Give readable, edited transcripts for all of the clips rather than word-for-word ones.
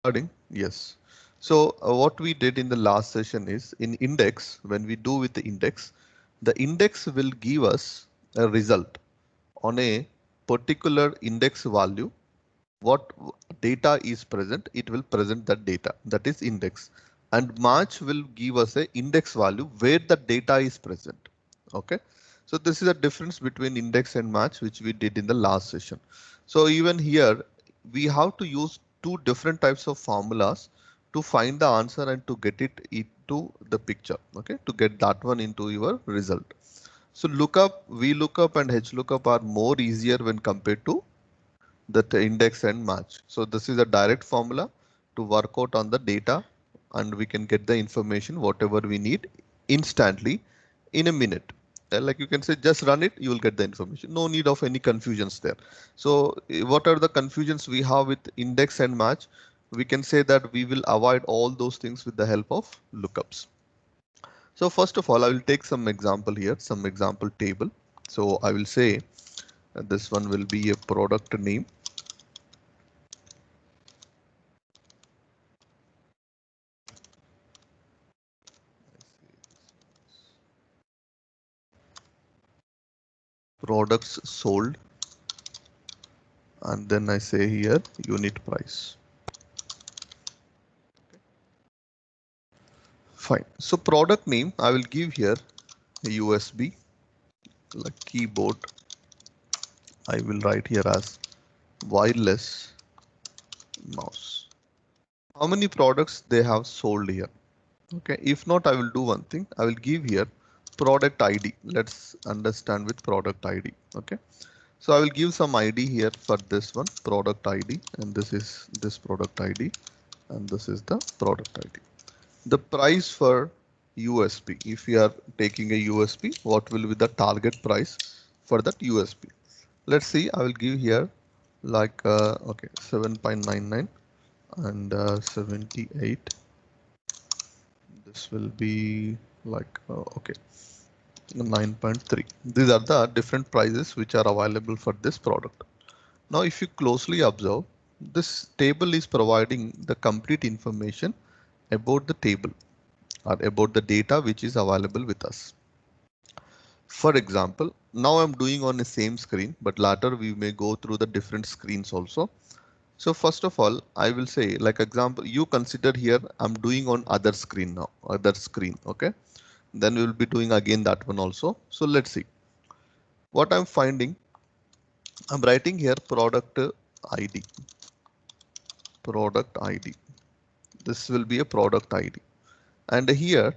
Recording? Yes. So what we did in the last session is in index, when we do with the index will give us a result on a particular index value. What data is present, it will present that data, that is index, and match will give us a index value where the data is present. Okay. So this is a difference between index and match, which we did in the last session. So even here we have to use two different types of formulas to find the answer and to get it into the picture. Okay, to get that one into your result. So lookup, VLOOKUP and HLOOKUP are more easier when compared to the index and match. So this is a direct formula to work out on the data, and we can get the information whatever we need instantly in a minute. Like you can say just run it, you will get the information. No need of any confusions there. So what are the confusions we have with index and match? We can say that we will avoid all those things with the help of lookups. So first of all, I will take some example here, some example table. So I will say this one will be a product name. Products sold, and then I say here unit price. Fine. So product name I will give here a USB, like keyboard. I will write here as wireless mouse. How many products they have sold here? Okay. If not, I will do one thing. I will give here product ID. Let's understand with product ID. Okay. So I will give some ID here for this one, product ID, and this is this product ID, and this is the product ID. The price for USP, if you are taking a USP, what will be the target price for that USP? Let's see, I will give here like, okay, 7.99 and 78. This will be like, okay, 9.3. These are the different prices which are available for this product. Now, if you closely observe, this table is providing the complete information about the table, or about the data which is available with us. For example, now I'm doing on the same screen, but later we may go through the different screens also. So first of all, I will say, like example, you consider here I'm doing on other screen now, other screen. Okay. Then we will be doing again that one also. So let's see what I'm finding. I'm writing here product ID, product ID. This will be a product ID. And here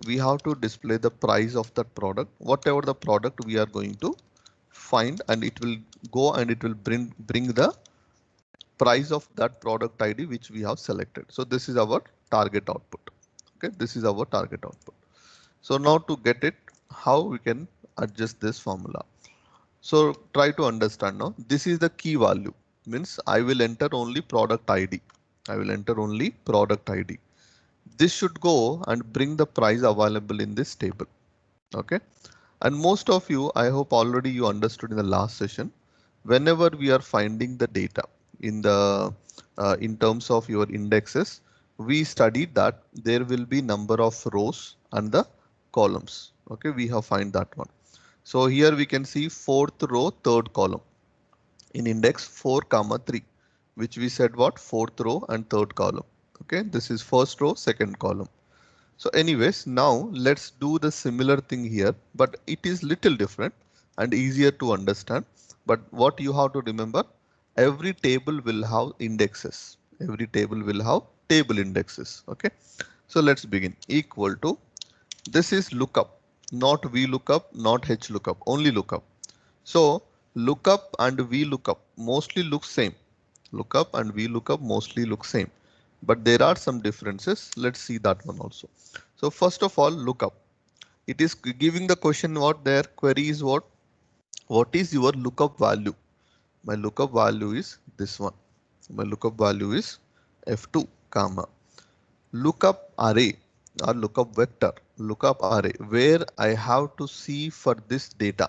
we have to display the price of that product, whatever the product we are going to find, and it will go and it will bring the price of that product ID which we have selected. So this is our target output. Okay, this is our target output. So now to get it, how we can adjust this formula. So try to understand now. This is the key value, means I will enter only product ID. I will enter only product ID. This should go and bring the price available in this table. Okay. And most of you, I hope already you understood in the last session, whenever we are finding the data in the in terms of your indexes, we studied that there will be number of rows and the columns. Okay, we have find that one. So here we can see fourth row, third column in index 4, 3, which we said what fourth row and third column. Okay, this is first row, second column. So anyways, now let's do the similar thing here, but it is little different and easier to understand. But what you have to remember, every table will have indexes. Every table will have table indexes. Okay. So let's begin. Equal to, this is lookup, not VLOOKUP, not HLOOKUP, only lookup. So lookup and VLOOKUP mostly look same. Lookup and VLOOKUP mostly look same, but there are some differences. Let's see that one also. So first of all, lookup. It is giving the question what their query is what? What is your lookup value? My lookup value is this one. My lookup value is F2, comma. Lookup array or lookup vector, lookup array, where I have to see for this data,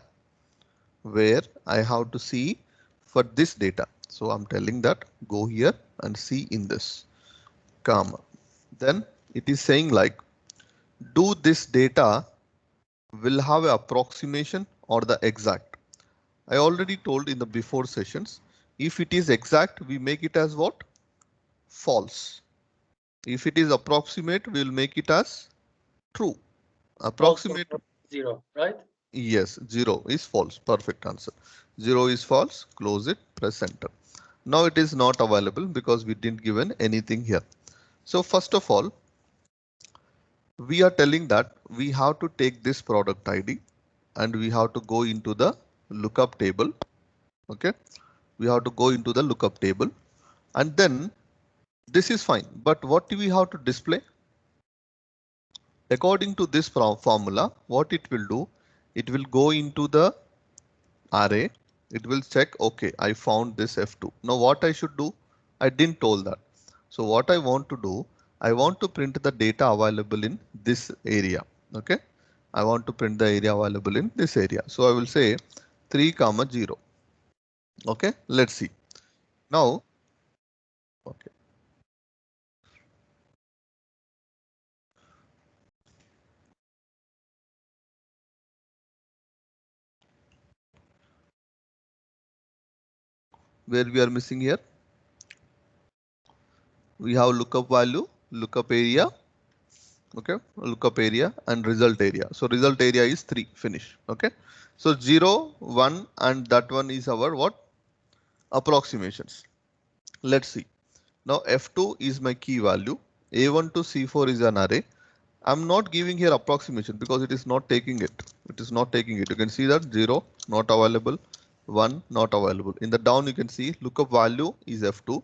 where I have to see for this data. So I'm telling that go here and see in this, comma. Then it is saying like, do this data will have an approximation or the exact. I already told in the before sessions, if it is exact, we make it as what? False. If it is approximate, we will make it as true. Approximate. 0, right? Yes, 0 is false. Perfect answer. 0 is false. Close it, press enter. Now it is not available because we didn't given anything here. So first of all, we are telling that we have to take this product ID and we have to go into the lookup table. Okay. We have to go into the lookup table and then this is fine. But what do we have to display? According to this formula, what it will do, it will go into the array. It will check, OK, I found this F2. Now what I should do? I didn't told that. So what I want to do, I want to print the data available in this area. OK, I want to print the area available in this area. So I will say 3, 0. OK, let's see. Now, OK. Where we are missing here? We have lookup value, lookup area. Okay, lookup area and result area. So result area is 3, finish. Okay, so 0, 1 and that one is our what? Approximations. Let's see. Now F2 is my key value. A1 to C4 is an array. I'm not giving here approximation because it is not taking it. It is not taking it. You can see that 0 not available, 1 not available. In the down you can see lookup value is F2.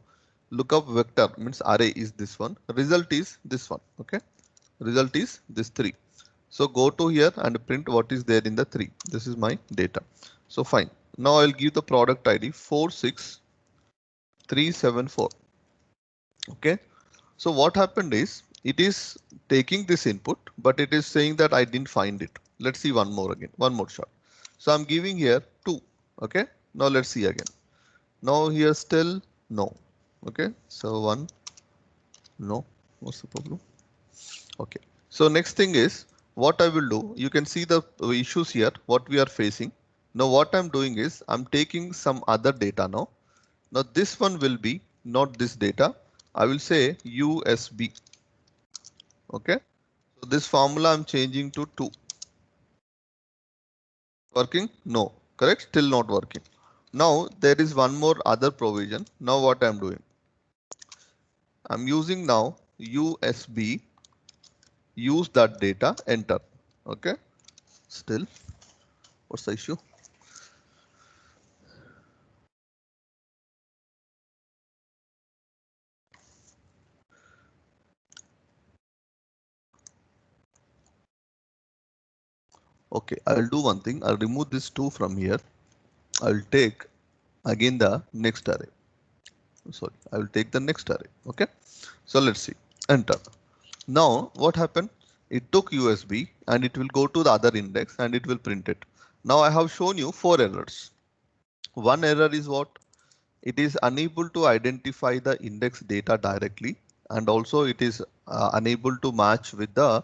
Lookup vector means array is this one. Result is this one. Okay. Result is this 3. So go to here and print what is there in the 3. This is my data. So fine. Now I'll give the product ID 46374. Okay. So what happened is it is taking this input, but it is saying that I didn't find it. Let's see one more again, one more shot. So I'm giving here 2. Okay. Now let's see again. Now here still no. Okay. So 1. No. What's the problem? Okay. So next thing is what I will do. You can see the issues here, what we are facing. Now what I'm doing is I'm taking some other data now. Now this one will be not this data. I will say USB. Okay. So this formula I'm changing to 2. Working? No. Correct? Still not working. Now there is one more other provision. Now what I'm doing? I'm using now USB. Use that data. Enter. Okay. Still. What's the issue? Okay, I'll do one thing. I'll remove this 2 from here. I'll take again the next array. Sorry, I will take the next array. Okay, so let's see. Enter. Now what happened? It took USB and it will go to the other index and it will print it. Now I have shown you 4 errors. One error is what? It is unable to identify the index data directly, and also it is unable to match with the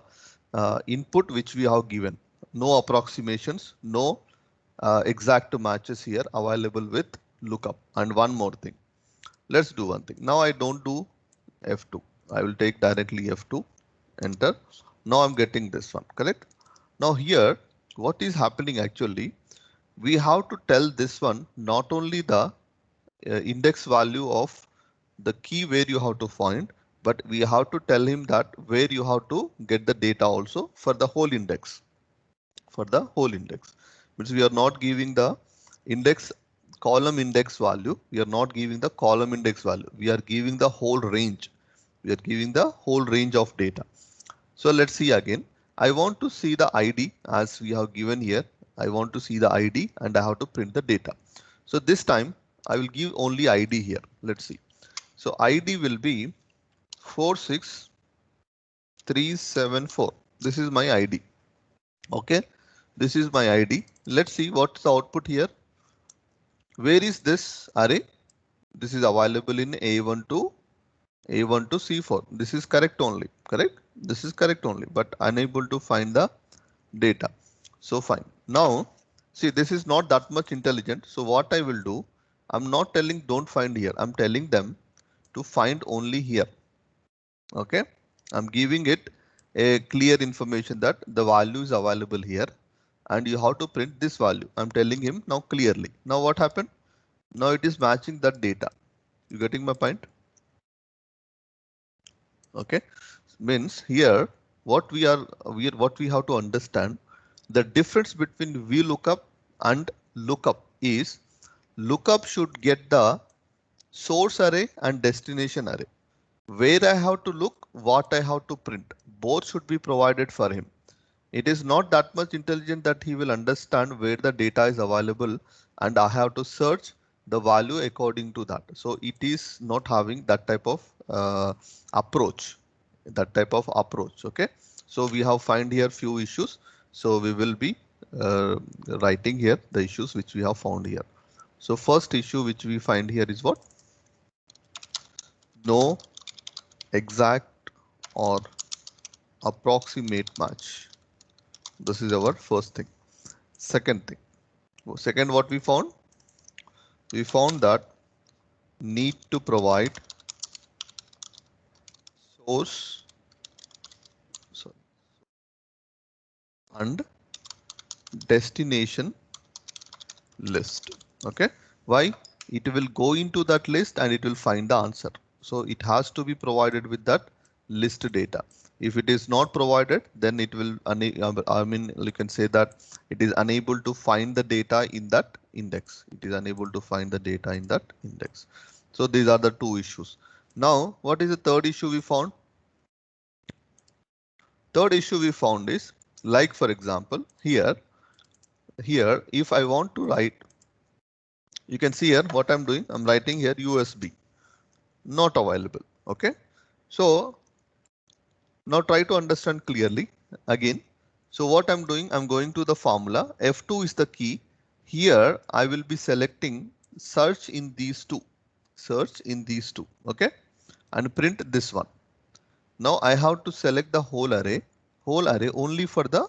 input which we have given. No approximations, no exact matches here available with lookup. And one more thing, let's do one thing. Now I don't do F2. I will take directly F2, enter. Now I'm getting this one, correct? Now here, what is happening actually, we have to tell this one not only the index value of the key where you have to find, but we have to tell him that where you have to get the data also for the whole index. For the whole index, which we are not giving the index column index value. We are not giving the column index value. We are giving the whole range. We are giving the whole range of data. So let's see again. I want to see the ID as we have given here. I want to see the ID and I have to print the data. So this time I will give only ID here. Let's see. So ID will be 46374. This is my ID. Okay. This is my ID. Let's see what's the output here. Where is this array? This is available in A1 to C4. This is correct only, correct? This is correct only, but unable to find the data. So fine. Now, see, this is not that much intelligent. So what I will do, I'm not telling don't find here. I'm telling them to find only here. Okay. I'm giving it a clear information that the value is available here and you have to print this value. I'm telling him now clearly. Now what happened? Now it is matching that data. You getting my point? Okay. Means here what we have to understand, the difference between VLOOKUP and lookup is lookup should get the source array and destination array. Where I have to look, what I have to print, both should be provided for him. It is not that much intelligent that he will understand where the data is available and I have to search the value according to that. So it is not having that type of approach. Okay. So we have find here few issues. So we will be writing here the issues which we have found here. So first issue which we find here is what? No exact or approximate match. This is our first thing. Second thing. Second, what we found? We found that need to provide source and destination list. Okay. Why? It will go into that list and it will find the answer. So it has to be provided with that list data. If it is not provided, then it will, I mean, you can say that it is unable to find the data in that index. It is unable to find the data in that index. So these are the two issues. Now, what is the third issue we found? Third issue we found is, like for example, here, if I want to write, you can see here what I'm doing. I'm writing here USB, not available. Okay. So now try to understand clearly again. So what I'm doing, I'm going to the formula. F2 is the key. Here I will be selecting search in these two, okay, and print this one. Now I have to select the whole array only for the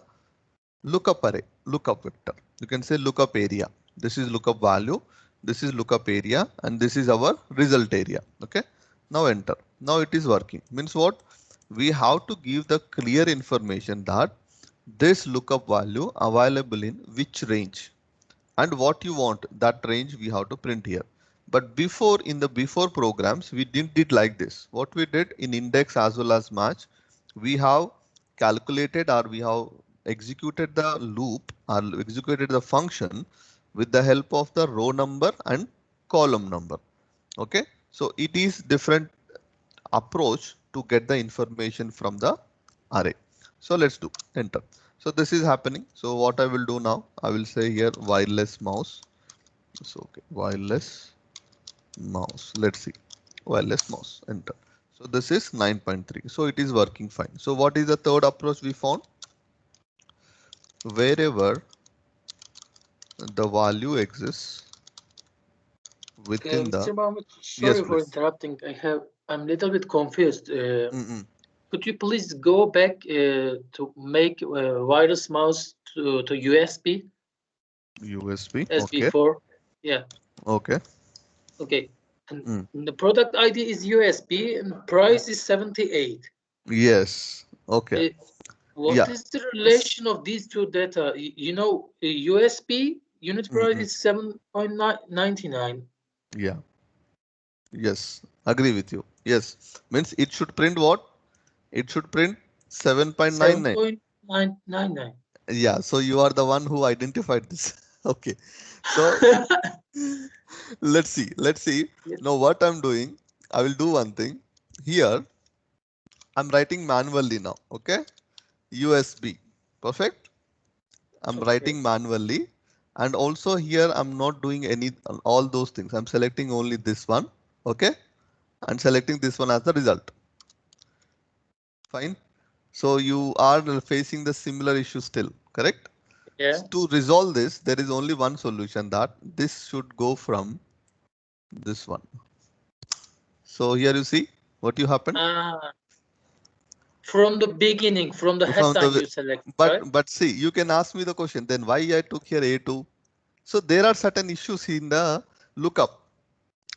lookup array, lookup vector. You can say lookup area. This is lookup value. This is lookup area and this is our result area. Okay. Now enter. Now it is working. Means what? We have to give the clear information that this lookup value available in which range and what you want, that range we have to print here. But before, in the before programs, we didn't did like this. What we did in index as well as match, we have calculated or we have executed the loop or executed the function with the help of the row number and column number. Okay, so it is different approach to get the information from the array. So let's do enter. So this is happening. So what I will do now, I will say here wireless mouse. So okay, wireless mouse. Let's see, wireless mouse, enter. So this is 9.3. So it is working fine. So what is the third approach we found? Wherever the value exists within the Mr. Mohammed, yes, sorry for please. interrupting. I'm a little bit confused. Could you please go back to make wireless mouse to USB USB. as Okay. before? Yeah. Okay. Okay. And the product ID is USB and price is 78. Yes. Okay. What Yeah. is the relation of these two data? You know, USB unit price is 7.99. Yeah. Yes. Agree with you. Yes. Means it should print what? It should print 7.99. 7.999. Yeah. So you are the one who identified this. Okay. So let's see. Let's see. Yes. Now what I'm doing, I will do one thing here. I'm writing manually now. Okay. USB. Perfect. I'm Okay. writing manually. And also here I'm not doing any all those things. I'm selecting only this one. Okay. And selecting this one as the result. Fine. So you are facing the similar issue still, correct? Yeah. To resolve this, there is only one solution, that this should go from this one. So here you see what you happened. From the beginning, from the headline you select, right? But see, you can ask me the question, then why I took here A2? So there are certain issues in the lookup.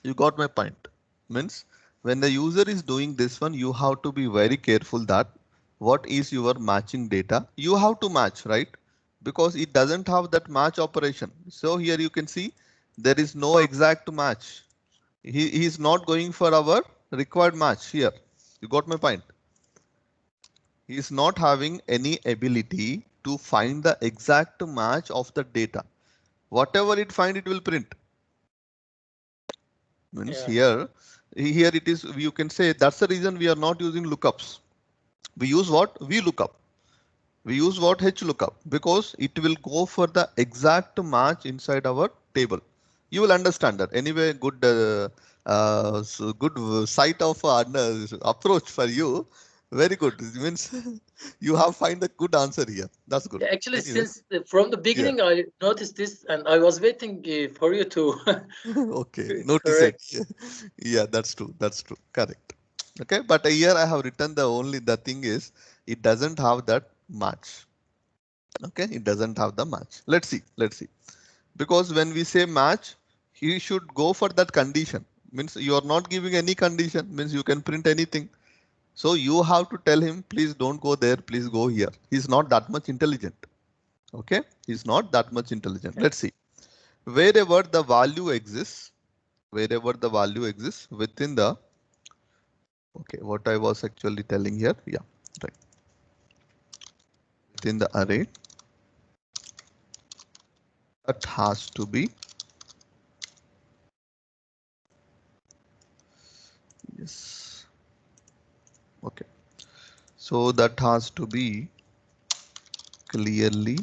You got my point. Means when the user is doing this one, you have to be very careful that what is your matching data. You have to match, right? Because it doesn't have that match operation. So here you can see there is no exact match. He is not going for our required match here. You got my point. He is not having any ability to find the exact match of the data. Whatever it find, it will print. Means here it is, you can say that's the reason we are not using lookups. We use what? VLOOKUP. We use what? HLOOKUP, because it will go for the exact match inside our table. You will understand that. Anyway, good good site of approach for you. Very good. It means you have find a good answer here. That's good. Actually, Anyways, since from the beginning, I noticed this, and I was waiting for you to. Okay, notice it. Yeah, that's true. That's true. Correct. Okay, but here I have written the thing is it doesn't have that match. Okay, it doesn't have the match. Let's see. Let's see. Because when we say match, he should go for that condition. Means you are not giving any condition. Means you can print anything. So you have to tell him, please don't go there. Please go here. He's not that much intelligent. Okay, he's not that much intelligent. Let's see. Wherever the value exists, within the, okay, what I was actually telling here, yeah, right, within the array, that has to be, yes, okay, so that has to be clearly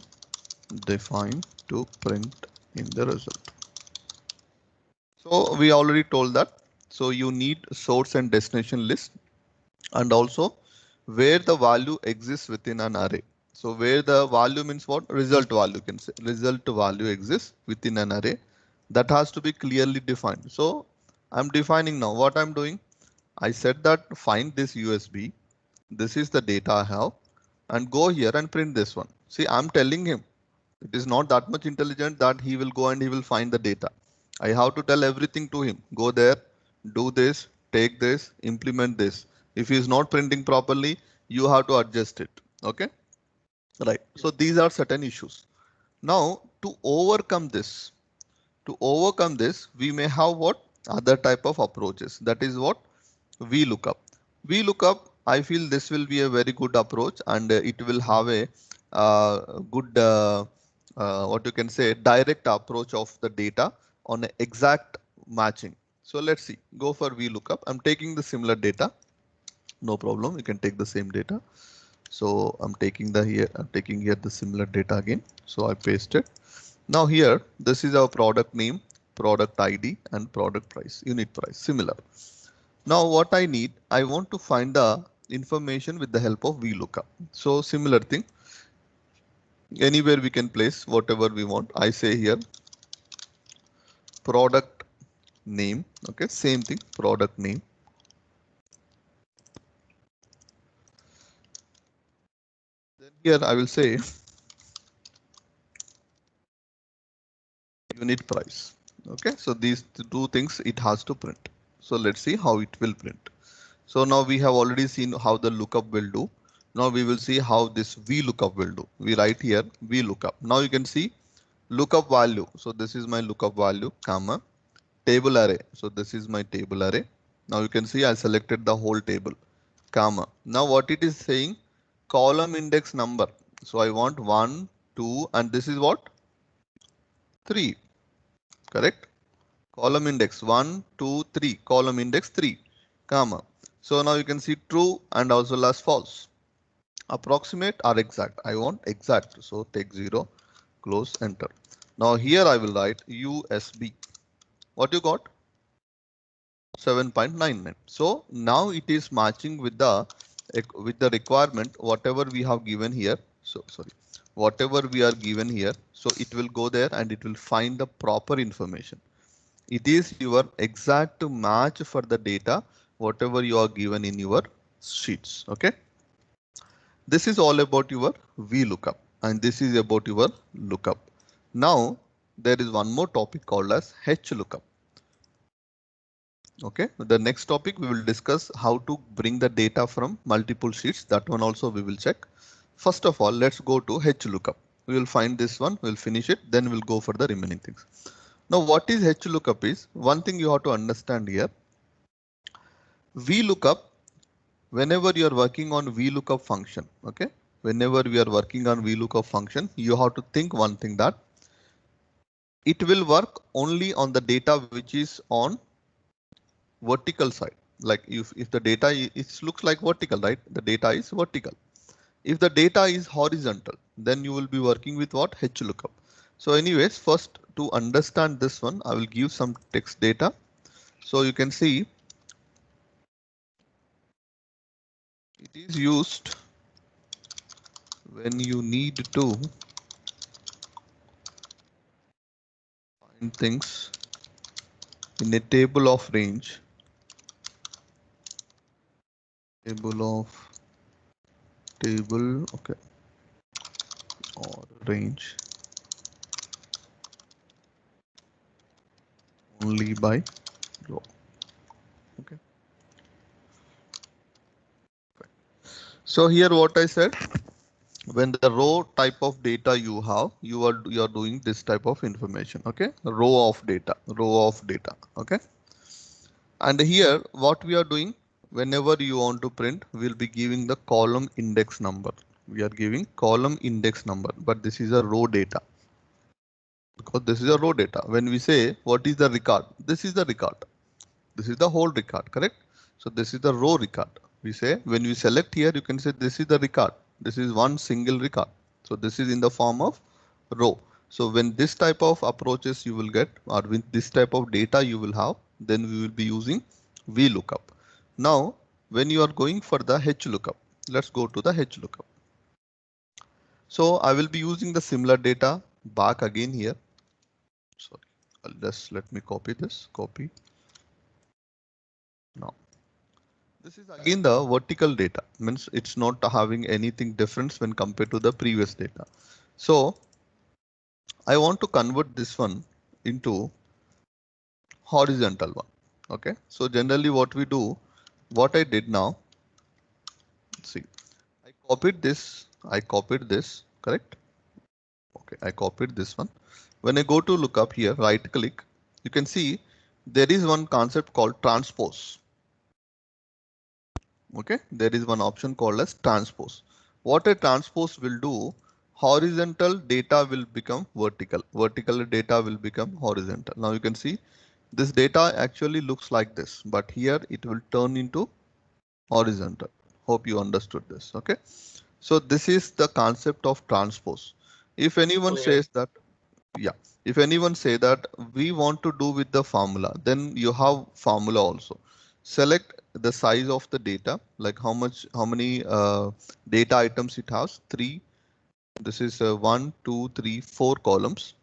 defined to print in the result. So we already told that. So you need source and destination list, and also where the value exists within an array. So where the value means what? Result value, can say result value exists within an array, that has to be clearly defined. So I'm defining now. What I'm doing, I said that find this USB, this is the data I have, and go here and print this one. See, I'm telling him it is not that much intelligent that he will go and he will find the data. I have to tell everything to him. Go there, do this, take this, implement this. If he is not printing properly, you have to adjust it. Okay, right. So these are certain issues. Now to overcome this, we may have what? Other type of approaches. That is what? VLOOKUP. VLOOKUP, I feel this will be a very good approach, and it will have a good what you can say direct approach of the data on an exact matching. So let's see, go for VLOOKUP. I'm taking the similar data, no problem, you can take the same data. So I'm taking here the similar data again. So I paste it. Now here, this is our product name, product ID, and product price, unit price, similar. Now what I need, I want to find the information with the help of VLOOKUP. So similar thing, anywhere we can place whatever we want. I say here product name. Okay, same thing, product name. Then here I will say unit price. Okay, so these two things it has to print. So let's see how it will print. So now we have already seen how the lookup will do. Now we will see how this VLOOKUP will do. We write here VLOOKUP. Now you can see lookup value. So this is my lookup value, comma, table array. So this is my table array. Now you can see I selected the whole table, comma. Now what it is saying, column index number. So I want 1, 2, and this is what? 3, correct? Column index 1, 2, 3, column index 3, comma. So now you can see true and also as false. Approximate or exact. I want exact. So take 0, close, enter. Now here I will write USB. What you got? 7.99. So now it is matching with the requirement whatever we have given here. So sorry, whatever we are given here. So it will go there and it will find the proper information. It is your exact match for the data whatever you are given in your sheets. Okay. This is all about your VLOOKUP and this is about your lookup. Now there is one more topic called as HLOOKUP. Okay, the next topic we will discuss how to bring the data from multiple sheets. That one also we will check. First of all, let's go to HLOOKUP. We will find this one, we'll finish it, then we'll go for the remaining things. Now what is HLOOKUP is, one thing you have to understand here. VLOOKUP, whenever you are working on VLOOKUP function, okay, whenever we are working on VLOOKUP function, you have to think one thing, that it will work only on the data which is on vertical side. Like if the data it looks like vertical, right? The data is vertical. If the data is horizontal, then you will be working with what? HLOOKUP. So anyways, first to understand this one, I will give some text data. So you can see it is used when you need to find things in a table of range. Table, okay, or range only by row. Okay. So here what I said, when the row type of data you have, you are doing this type of information. Okay, row of data. Okay, and here what we are doing, whenever you want to print, we'll be giving the column index number. We are giving column index number, but this is a row data because this is a row data. When we say what is the record, this is the record. This is the whole record, correct? So this is the row record. We say when we select here, you can say this is the record. This is one single record. So this is in the form of row. So when this type of approaches you will get, or with this type of data you will have, then we will be using VLOOKUP. Now, when you are going for the HLOOKUP, let's go to the HLOOKUP. So I will be using the similar data back again here. Sorry, let me copy this, copy. Now, this is again the vertical data, means it's not having anything different when compared to the previous data. So I want to convert this one into horizontal one. Okay, so generally what we do, what I did now, see, I copied this, correct? Okay, I copied this one. When I go to look up here, right click, you can see there is one concept called transpose. Okay, there is one option called as transpose. What a transpose will do, horizontal data will become vertical, vertical data will become horizontal. Now you can see this data actually looks like this, but here it will turn into horizontal. Hope you understood this. Okay, so this is the concept of transpose. If anyone says that, yeah, if anyone say that we want to do with the formula, then you have formula also. Select the size of the data, like how many data items it has. 3. This is 1, 2, 3, 4 columns,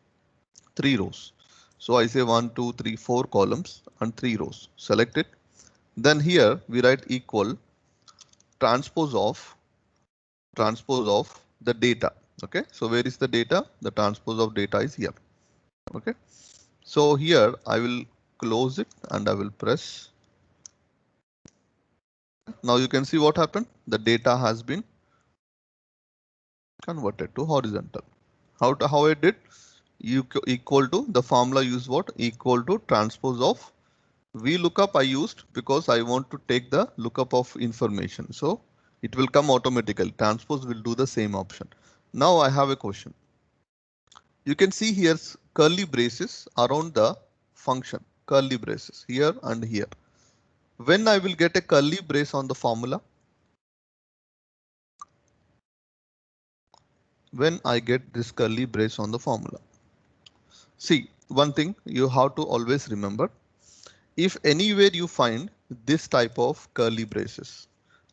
3 rows. So I say 1, 2, 3, 4 columns and 3 rows. Select it. Then here we write equal transpose of the data. Okay, so where is the data? The transpose of data is here. Okay, so here I will close it and I will press. Now you can see what happened. The data has been converted to horizontal. How I did? Equal to the formula use what? Equal to transpose of VLOOKUP I used because I want to take the lookup of information. So it will come automatically. Transpose will do the same option. Now I have a question. You can see here curly braces around the function, curly braces here and here. When I will get a curly brace on the formula, when I get this curly brace on the formula. See, one thing you have to always remember, if anywhere you find this type of curly braces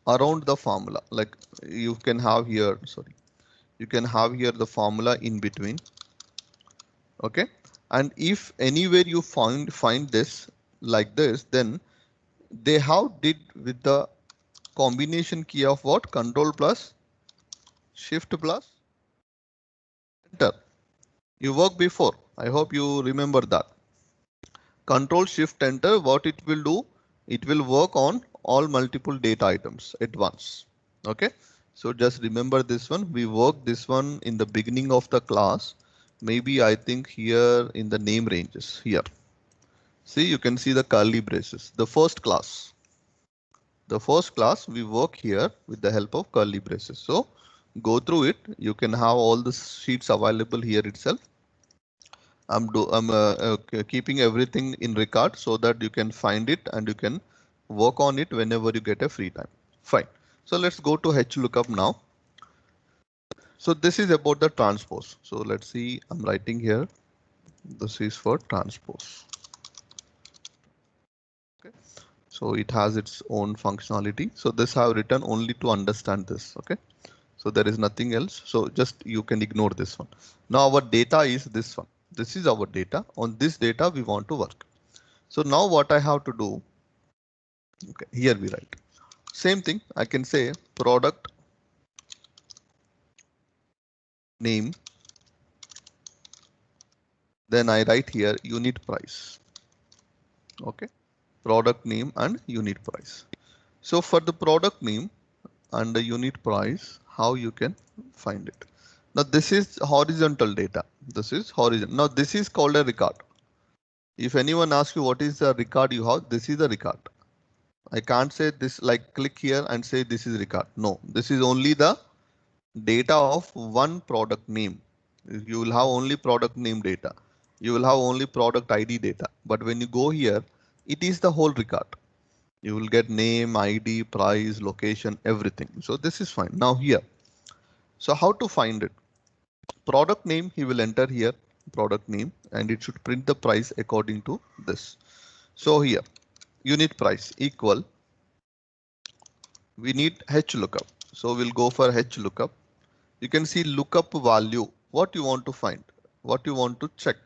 around the formula, like you can have here, sorry, you can have here the formula in between. Okay, and if anywhere you find this like this, then they have did with the combination key of what? Control plus shift plus enter. You worked before. I hope you remember that. Control shift enter, what it will do? It will work on all multiple data items at once. Okay. So just remember this one. We worked this one in the beginning of the class. Maybe I think here in the name ranges here. See, you can see the curly braces. The first class we work here with the help of curly braces. So go through it. You can have all the sheets available here itself. I'm keeping everything in record so that you can find it and you can work on it whenever you get a free time. Fine. So let's go to HLOOKUP now. So this is about the transpose. So let's see, I'm writing here. This is for transpose. Okay. So it has its own functionality. So this I have written only to understand this. Okay. So there is nothing else. So just you can ignore this one. Now our data is this one. This is our data. On this data we want to work. So now what I have to do, okay, here we write same thing. I can say product name. Then I write here unit price. Okay, product name and unit price. So for the product name and the unit price, how you can find it? Now this is horizontal data. This is horizontal. Now this is called a record. If anyone asks you what is the record you have, this is the record. I can't say this like click here and say this is record. No, this is only the data of one product name. You will have only product name data. You will have only product ID data. But when you go here, it is the whole record. You will get name, ID, price, location, everything. So this is fine. Now here. So how to find it? Product name, he will enter here product name and it should print the price according to this. So here unit price equal. We need HLOOKUP. So we'll go for HLOOKUP. You can see lookup value, what you want to find, what you want to check,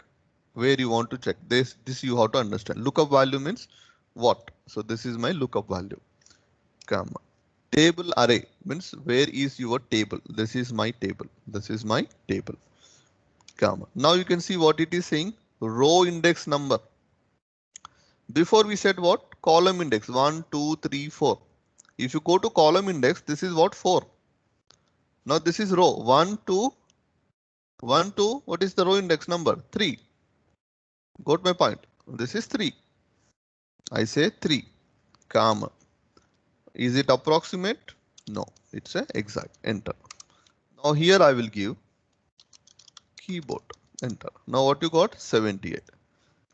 where you want to check. This you have to understand. Lookup value means what? So this is my lookup value. Comma. Table array means where is your table? This is my table. This is my table. Comma. Now you can see what it is saying. Row index number. Before we said what? Column index 1, 2, 3, 4. If you go to column index, this is what? 4. Now this is row 1, 2. 1, 2, what is the row index number? 3. Got my point? This is 3. I say 3, comma. Is it approximate? No, it's a exact. Enter. Now here I will give keyboard. Enter. Now what you got? 78.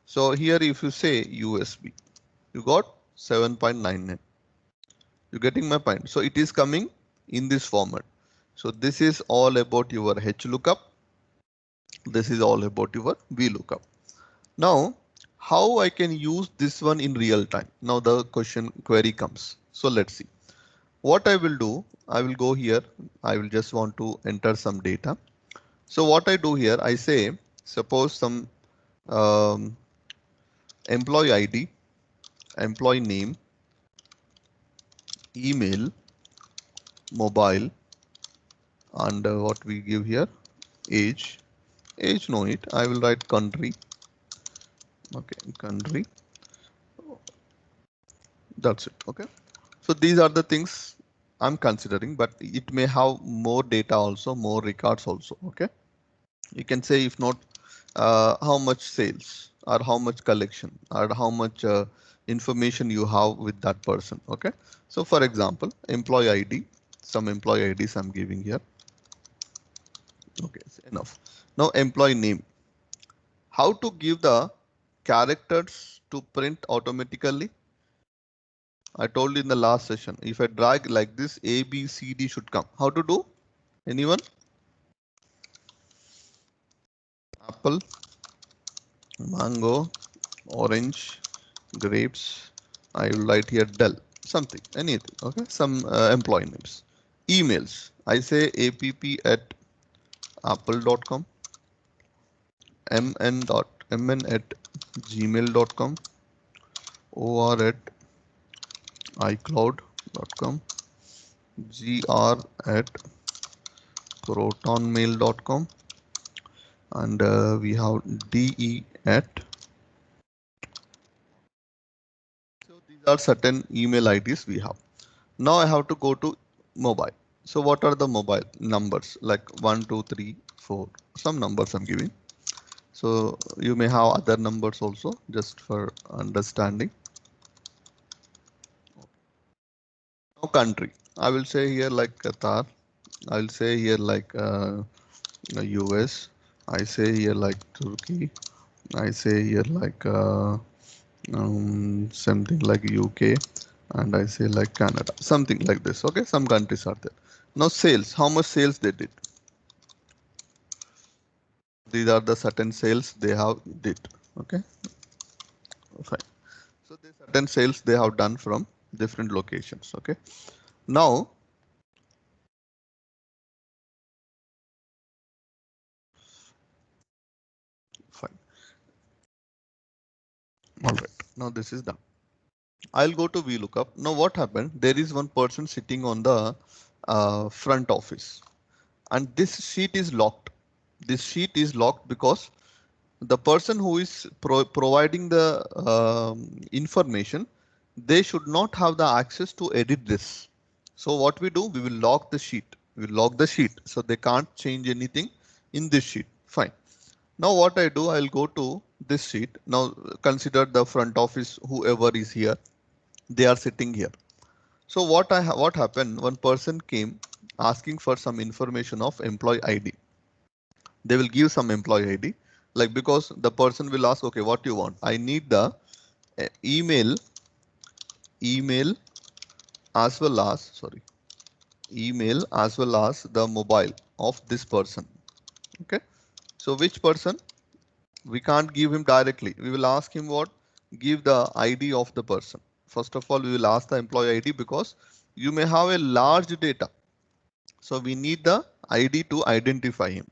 So here if you say USB, you got 7.99. You're getting my point? So it is coming in this format. So this is all about your HLOOKUP. This is all about your VLOOKUP. Now, how I can use this one in real time? Now the query comes. So let's see. What I will do, I will go here. I will just want to enter some data. So what I do here, I say, suppose some employee ID, employee name, email, mobile, and what we give here, age. Age no need. I will write country. Okay, country. That's it. Okay. So these are the things I'm considering, but it may have more data also, more records also. Okay. You can say if not how much sales or how much collection or how much information you have with that person. Okay. So for example, employee ID, some employee IDs I'm giving here. Okay, enough. Now employee name. How to give the characters to print automatically? I told you in the last session, if I drag like this, A, B, C, D should come. How to do? Anyone? Apple, mango, orange, grapes. I will write here Dell, something, anything. Okay, some employee names. Emails. I say app@apple.com, mn@gmail.com, or icloud.com, gr@protonmail.com, and we have de at. So these are certain email IDs we have. Now I have to go to mobile. So what are the mobile numbers? Like 1, 2, 3, 4, some numbers I'm giving. So you may have other numbers also, just for understanding. Now country, I will say here like Qatar. I will say here like US. I say here like Turkey. I say here like something like UK, and I say like Canada, something like this. Okay, some countries are there. Now sales, how much sales they did. These are the certain sales they have did. Okay, fine. So the certain sales they have done from different locations. Okay, now fine. All right. Now this is done. I'll go to VLOOKUP. Now what happened? There is one person sitting on the front office, and this sheet is locked. This sheet is locked because the person who is providing the information, they should not have the access to edit this. So what we do, we will lock the sheet. We will lock the sheet so they can't change anything in this sheet. Fine. Now what I do, I'll go to this sheet. Now consider the front office, whoever is here, they are sitting here. So what happened? One person came asking for some information of employee ID. They will give some employee ID, like, because the person will ask, okay, what do you want? I need the email as well as, sorry, email as well as the mobile of this person. Okay, so which person? We can't give him directly. We will ask him what? Give the ID of the person. First of all, we will ask the employee ID because you may have a large data. So we need the ID to identify him.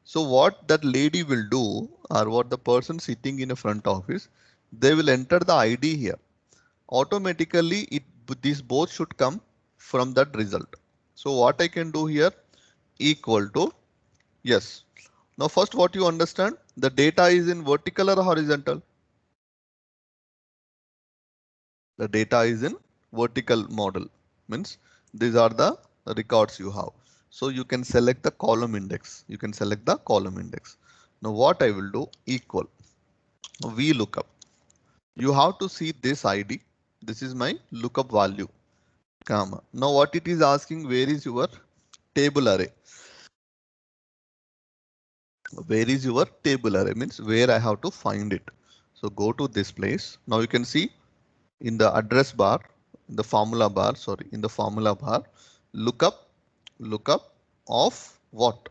So what that lady will do, or what the person sitting in a front office, they will enter the ID here. Automatically, these both should come from that result. So what I can do here, equal to, yes. Now first what you understand, the data is in vertical or horizontal? The data is in vertical model, means these are the records you have. So you can select the column index. You can select the column index. Now what I will do, equal VLOOKUP. You have to see this ID. This is my lookup value, comma. Now what it is asking, where is your table array? Where is your table array means where I have to find it. So go to this place. Now you can see in the address bar, in the formula bar, sorry, in the formula bar, lookup of what?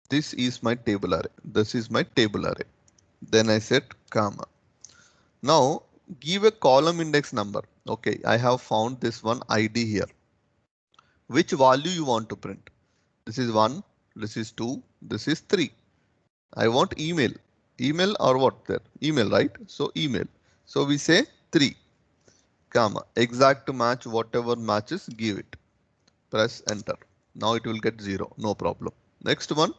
This is my table array. This is my table array. Then I said comma. Now give a column index number. Okay, I have found this one ID here. Which value you want to print? This is 1, this is 2, this is 3. I want email. Email or what there? Email, right? So email. So we say 3, comma, exact match, whatever matches, give it. Press enter. Now it will get 0, no problem. Next one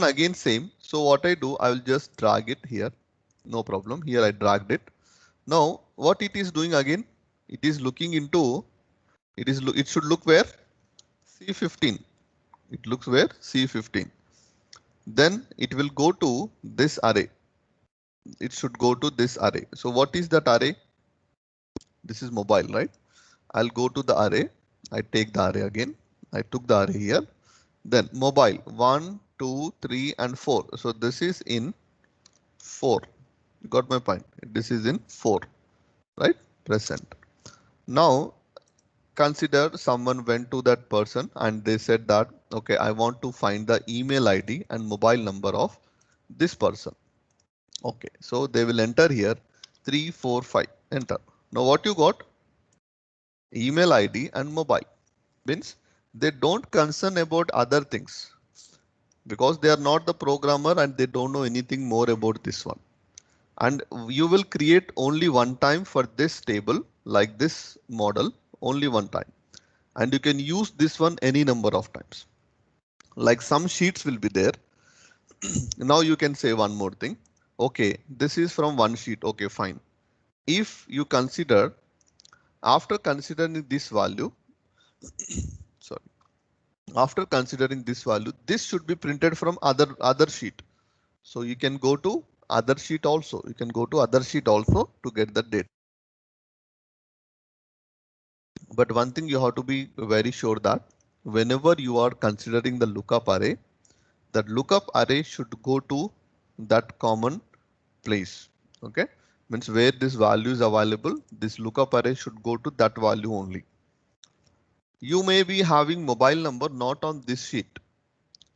again same. So what I do, I will just drag it here. No problem. Here I dragged it. Now what it is doing again, it is looking into, it should look where? C15. It looks where? C15. Then it will go to this array. It should go to this array. So what is that array? This is mobile, right? I'll go to the array. I take the array again. I took the array here. Then mobile 1, 2, 3 and 4. So this is in 4. You got my point. This is in 4, right? Press enter. Now consider someone went to that person and they said that, okay, I want to find the email ID and mobile number of this person. Okay, so they will enter here 3, 4, 5, enter. Now what you got? Email ID and mobile. Means they don't concern about other things because they are not the programmer and they don't know anything more about this one. And you will create only one time for this table like this model only one time, and you can use this one any number of times. Like some sheets will be there. Now you can say one more thing. Okay, this is from one sheet. Okay, fine. If you consider, after considering this value, sorry, after considering this value, this should be printed from other sheet. So you can go to other sheet also. You can go to other sheet also to get the data. But one thing you have to be very sure that whenever you are considering the lookup array, that lookup array should go to that common place. Okay, means where this value is available, this lookup array should go to that value only. You may be having mobile number not on this sheet.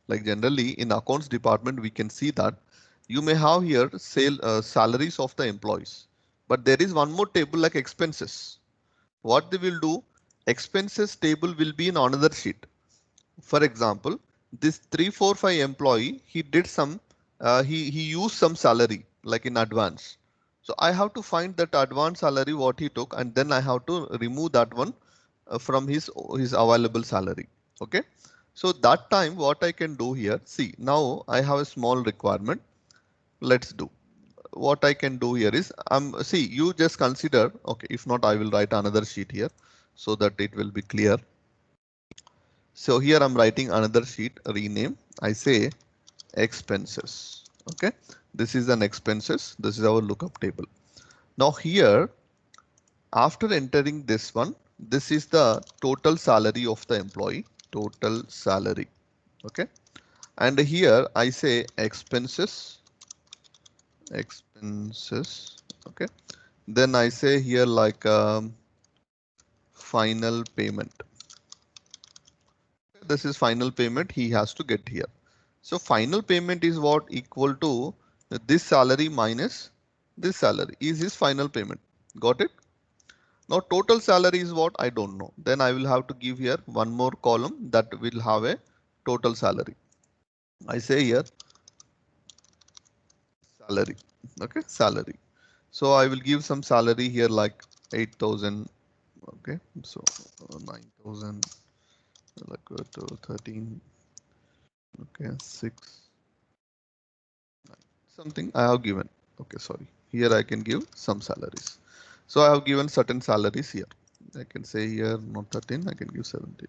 Like generally in accounts department, we can see that you may have here salaries of the employees, but there is one more table like expenses. What they will do, expenses table will be in another sheet. For example, this 345 employee, he did some, he used some salary like in advance. So I have to find that advance salary what he took, and then I have to remove that one from his available salary. Okay. So that time what I can do here, see now I have a small requirement. Let's do. What I can do here is see you just consider. Okay, if not I will write another sheet here so that it will be clear. So here I'm writing another sheet, rename. I say expenses. Okay, this is an expenses. This is our lookup table. Now here, after entering this one, this is the total salary of the employee, total salary. Okay, and here I say expenses, expenses. Okay, then I say here like final payment. This is final payment he has to get here. So final payment is what equal to this salary minus this salary is his final payment. Got it? Now total salary is what I don't know. Then I will have to give here one more column that will have a total salary. I say here salary. Okay, salary. So I will give some salary here like 8,000. Okay, so 9,000 like to 13. Okay, 6. Something I have given. Okay, sorry. Here I can give some salaries. So I have given certain salaries here. I can say here not 13, I can give 17.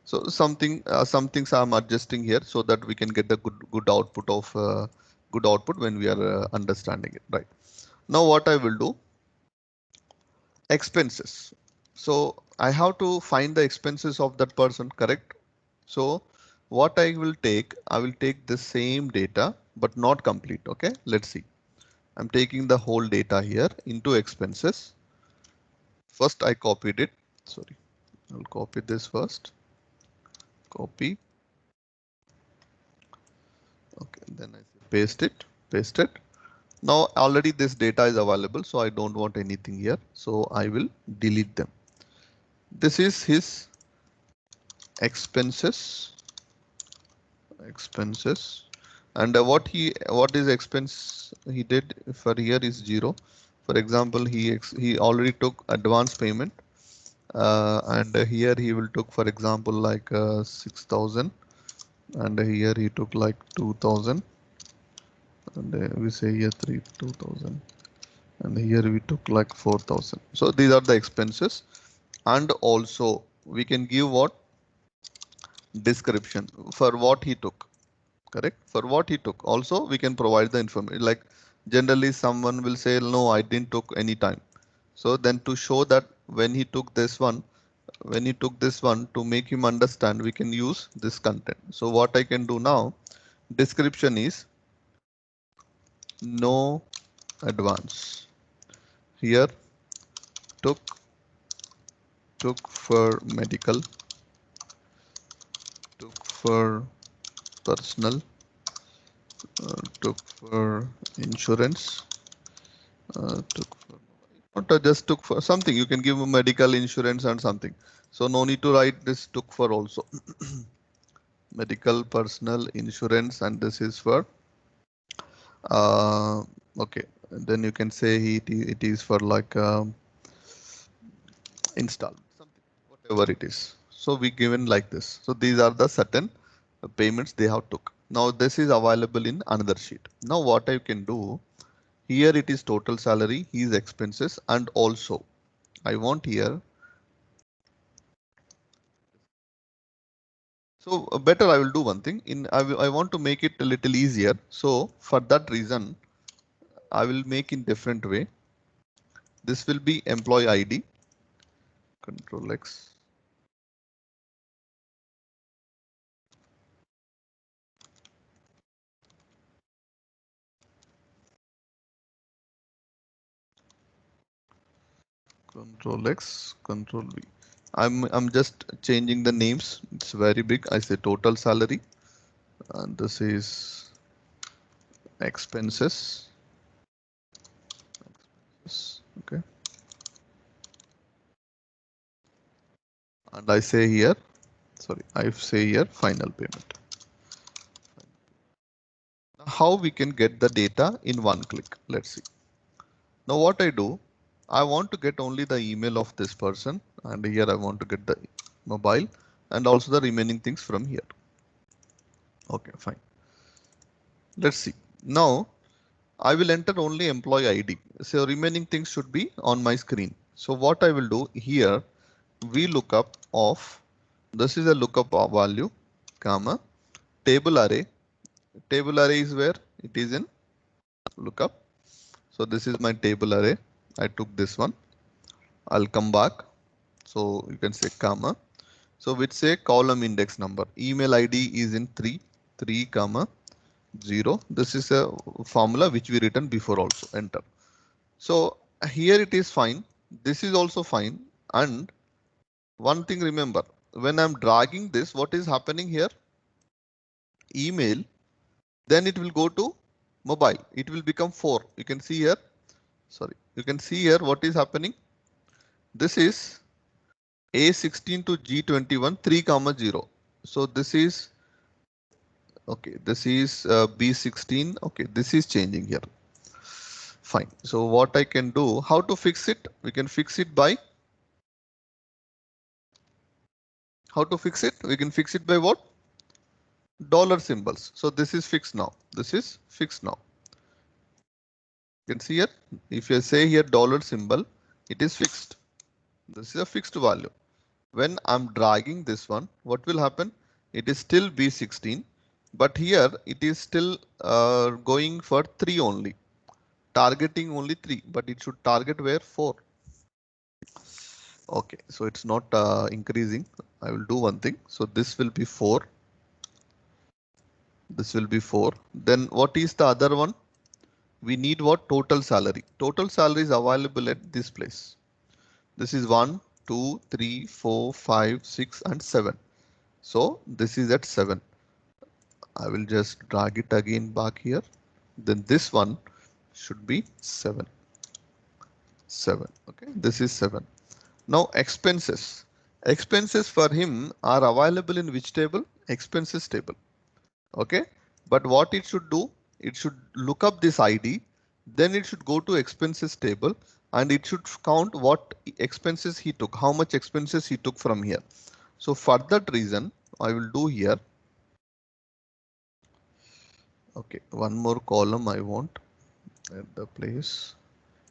So something, some things I'm adjusting here so that we can get the good output of good output when we are understanding it, right? Now what I will do, expenses. So I have to find the expenses of that person, correct? So what I will take the same data, but not complete. Okay, let's see. I'm taking the whole data here into expenses. First I copied it. Sorry, I'll copy this first. Copy. Okay, then I paste it, paste it. Now already this data is available, so I don't want anything here. So I will delete them. This is his expenses, expenses. And what is expense he did for here is 0. For example, he already took advance payment. And here he will took, for example, like 6,000, and here he took like 2,000, and we say here 2,000, and here we took like 4,000. So these are the expenses, and also we can give what description for what he took, correct? For what he took. Also we can provide the information. Like generally someone will say no, I didn't took any time. So then to show that when he took this one, to make him understand, we can use this content. So what I can do now, description is no advance. Here took for medical, took for personal, took for insurance, took for not just took for something. You can give medical insurance and something. So no need to write this took for also. Medical, personal, insurance, and this is for okay. And then you can say it is for like installed, something, whatever it is. So we given like this. So these are the certain payments they have took. Now this is available in another sheet. Now what I can do here, it is total salary, his expenses, and also I want here. So better I will do one thing I want to make it a little easier. So for that reason, I will make in different way. This will be employee ID, Control X. Control X, Control V. I'm just changing the names. It's very big. I say total salary, and this is expenses. Okay. And I say here, sorry, I say here final payment. How we can get the data in one click? Let's see. Now what I do, I want to get only the email of this person, and here I want to get the mobile and also the remaining things from here. Okay, fine. Let's see. Now I will enter only employee ID. So remaining things should be on my screen. So what I will do here, we lookup of, this is a lookup of value, comma, table array. Table array is where it is in lookup. So this is my table array. I took this one. I'll come back. So you can say comma. So which say column index number. Email ID is in 3 comma 0. This is a formula which we written before also. Enter. So here it is fine. This is also fine. And one thing remember, when I'm dragging this, what is happening here? Email, then it will go to mobile. It will become 4. You can see here. Sorry, you can see here what is happening. This is A16 to G21 3 comma 0. So this is okay. This is B16. Okay, this is changing here. Fine. So what I can do, how to fix it? We can fix it by how to fix it? We can fix it by what? Dollar symbols. So this is fixed now. This is fixed now. You can see here. If you say here dollar symbol, it is fixed. This is a fixed value. When I'm dragging this one, what will happen? It is still B16, but here it is still going for 3 only. Targeting only 3, but it should target where 4. Okay, so it's not increasing. I will do one thing. So this will be 4. This will be 4. Then what is the other one? We need what? Total salary. Total salary is available at this place. This is 1, 2, 3, 4, 5, 6, and 7. So this is at 7. I will just drag it again back here. Then this one should be 7. 7. Okay, this is 7. Now expenses. Expenses for him are available in which table? Expenses table. Okay, but what it should do? It should look up this ID. Then it should go to expenses table and it should count what expenses he took, how much expenses he took from here. So for that reason, I will do here. Okay, one more column I want at the place.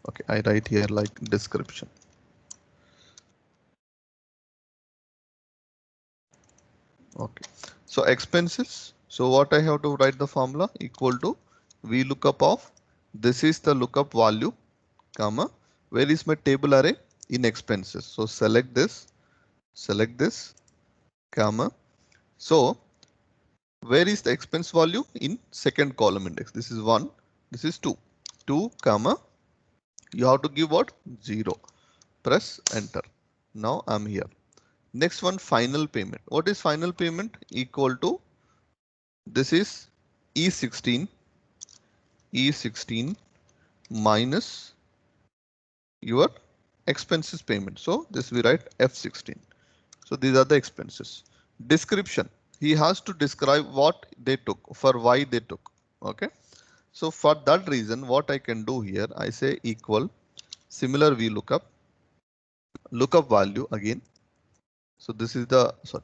Okay, I write here like description. Okay, so expenses. So what I have to write the formula equal to VLOOKUP of this is the lookup value, comma, where is my table array? In expenses. So select this, comma. So where is the expense value? In second column index. This is 1, this is 2, comma. You have to give what? 0. Press enter. Now I'm here. Next one, final payment. What is final payment? Equal to this is E16 minus your expenses payment. So this we write F16. So these are the expenses. Description. He has to describe what they took, for why they took. Okay. So for that reason, what I can do here, I say equal similar VLOOKUP. lookup value again. So this is the, sorry,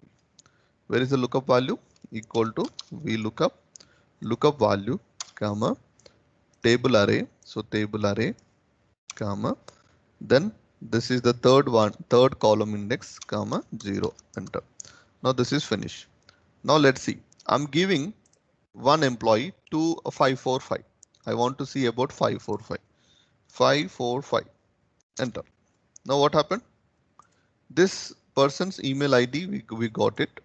where is the lookup value? Equal to VLOOKUP, lookup value, comma, table array. So table array, comma, then this is the third column index, comma, 0, enter. Now this is finished. Now let's see. I'm giving one employee to 545. I want to see about 545. 545, enter. Now what happened? This person's email ID, we got it.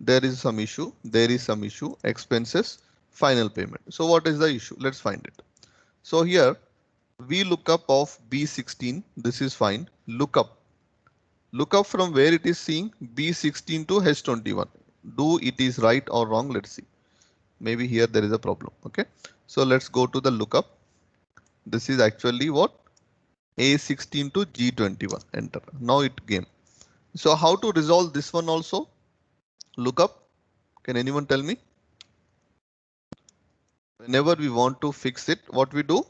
There is some issue. There is some issue. Expenses, final payment. So what is the issue? Let's find it. So here VLOOKUP of B16. This is fine. Lookup from where it is seeing B16 to H21. Do it is right or wrong? Let's see. Maybe here there is a problem. Okay. So let's go to the lookup. This is actually what? A16 to G21. Enter. Now it came. So how to resolve this one also? Lookup. Can anyone tell me? Whenever we want to fix it, what we do?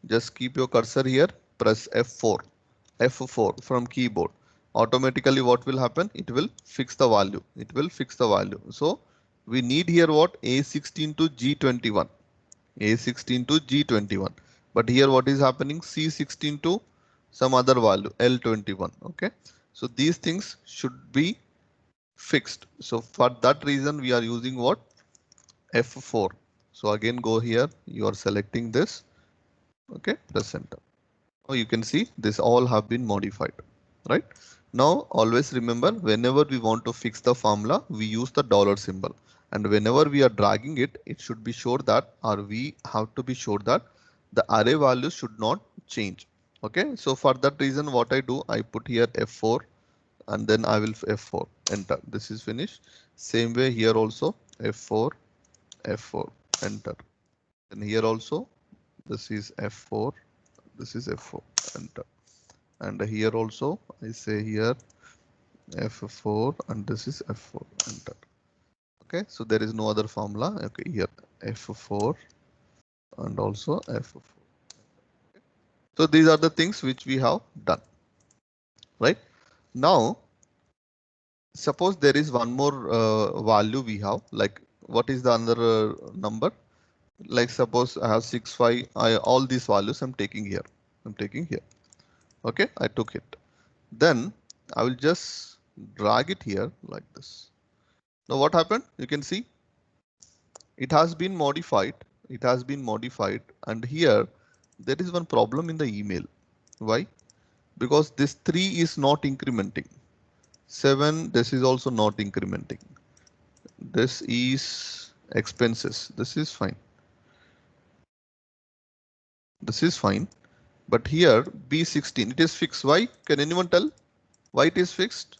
Just keep your cursor here. Press F4. F4 from keyboard. Automatically what will happen? It will fix the value. It will fix the value. So we need here what? A16 to G21. A16 to G21. But here what is happening? C16 to some other value, L21. Okay. So these things should be fixed. So for that reason we are using what? F4. So again go here. You are selecting this. Okay. Press enter. Now you can see this all have been modified. Right. Now always remember, whenever we want to fix the formula, we use the dollar symbol. And whenever we are dragging it, it should be sure that, or we have to be sure that the array value should not change. Okay, so for that reason, what I do, I put here F4 and then I will F4, enter. This is finished. Same way here also F4, F4, enter. And here also, this is F4, this is F4, enter. And here also, I say here F4 and this is F4, enter. Okay, so there is no other formula. Okay, here F4 and also F4. So these are the things which we have done. Right now, suppose there is one more value we have, like what is the other number? Like suppose I have 6, 5, all these values I'm taking here. I'm taking here. Okay, I took it. Then I will just drag it here like this. Now what happened? You can see it has been modified. It has been modified. And here there is one problem in the email. Why? Because this 3 is not incrementing. 7, this is also not incrementing. This is expenses. This is fine. This is fine. But here B16, it is fixed. Why? Can anyone tell why it is fixed?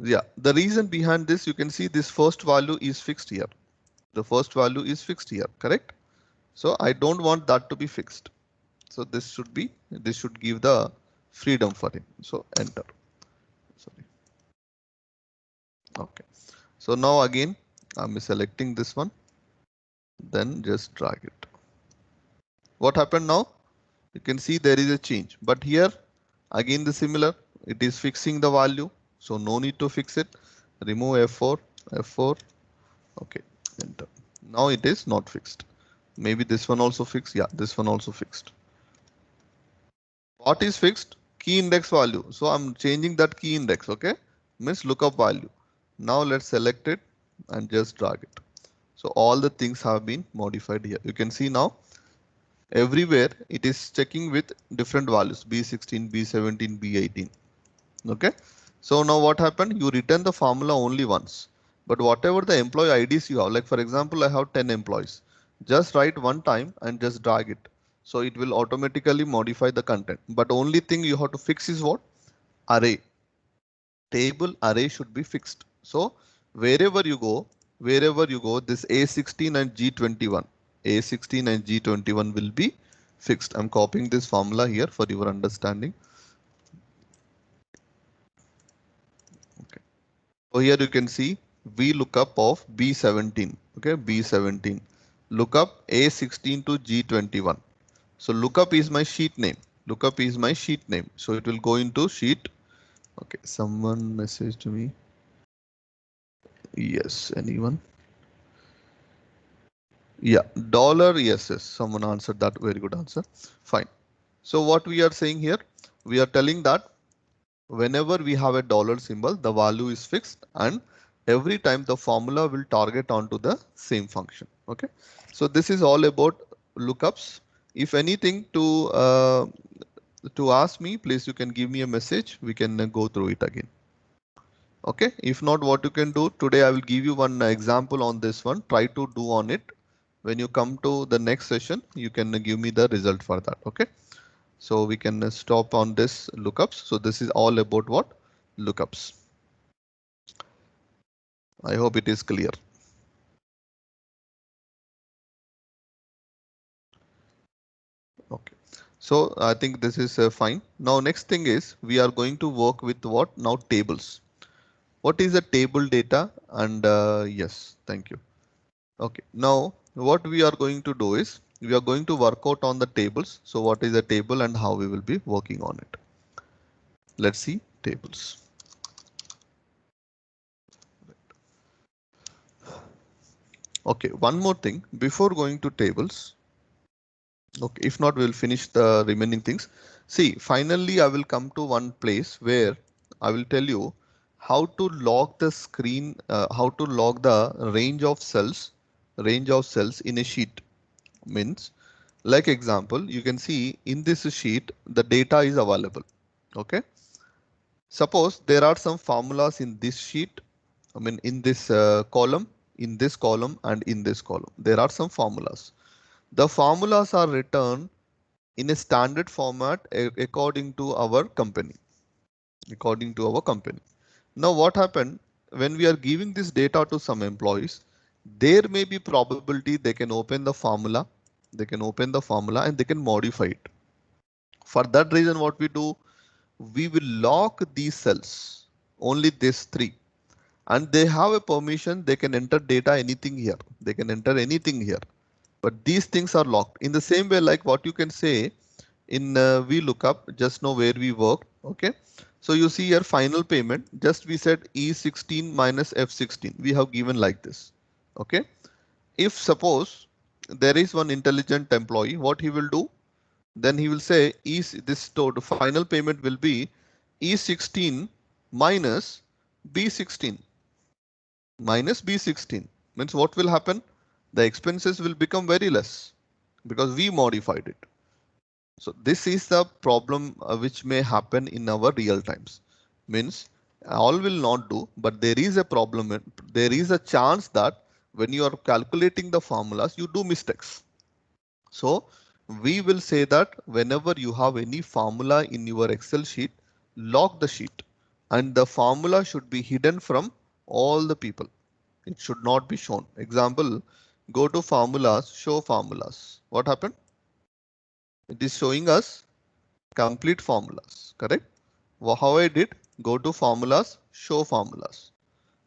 Yeah, the reason behind this, you can see this first value is fixed here. The first value is fixed here, correct? So I don't want that to be fixed. So this should give the freedom for him. So enter. Sorry. Okay. So now again, I'm selecting this one. Then just drag it. What happened now? You can see there is a change, but here again the similar, it is fixing the value. So no need to fix it. Remove F4, F4. Okay, enter. Now it is not fixed. Maybe this one also fixed. Yeah, this one also fixed. What is fixed? Key index value. So I'm changing that key index. Okay, means lookup value. Now let's select it and just drag it. So all the things have been modified here. You can see now everywhere it is checking with different values, B16, B17, B18. Okay. So now what happened? You return the formula only once, but whatever the employee IDs you have, like for example, I have 10 employees, just write one time and just drag it. So it will automatically modify the content, but only thing you have to fix is what? Array. Table array should be fixed. So wherever you go, this A16 and G21, A16 and G21 will be fixed. I'm copying this formula here for your understanding. Okay. So here you can see VLOOKUP of B17. Okay, B17. Lookup A16 to G21. So lookup is my sheet name. Lookup is my sheet name. So it will go into sheet. Okay, someone messaged me. Yes, anyone? Yeah, dollar. Yes, yes, someone answered that. Very good answer. Fine. So what we are saying here, we are telling that whenever we have a dollar symbol, the value is fixed, and every time the formula will target onto the same function. Okay, so this is all about lookups. If anything to ask me, please you can give me a message. We can go through it again. Okay, if not, what you can do today, I will give you one example on this one. Try to do on it. When you come to the next session, you can give me the result for that. Okay, so we can stop on this lookups. So this is all about what? Lookups. I hope it is clear. Okay, so I think this is fine. Now next thing is we are going to work with what? Now tables. What is a table data? And yes, thank you. Okay, now what we are going to do is we are going to work out on the tables. So what is a table and how we will be working on it? Let's see tables. Okay, one more thing before going to tables. Okay, if not, we'll finish the remaining things. See, finally, I will come to one place where I will tell you how to log the screen, how to log the range of cells in a sheet. Means, like example, you can see in this sheet, the data is available. Okay. Suppose there are some formulas in this sheet. I mean, in this column, and in this column, there are some formulas. The formulas are written in a standard format according to our company. Now what happened when we are giving this data to some employees, there may be probability they can open the formula, and they can modify it. For that reason, what we do, we will lock these cells, only these three, and they have a permission. They can enter data anything here. But these things are locked in the same way, like what you can say in VLOOKUP, just know where we work. Okay, so you see here final payment, just we said E16 minus F16, we have given like this. Okay, if suppose there is one intelligent employee, what he will do, then he will say this final payment will be E16 minus B16 means what will happen, the expenses will become very less because we modified it. So this is the problem which may happen in our real times. Means all will not do, but there is a problem. There is a chance that when you are calculating the formulas, you do mistakes. So we will say that whenever you have any formula in your Excel sheet, lock the sheet, and the formula should be hidden from all the people. It should not be shown. Example, go to formulas, show formulas. What happened? It is showing us complete formulas, correct? Well, how I did, go to formulas, show formulas.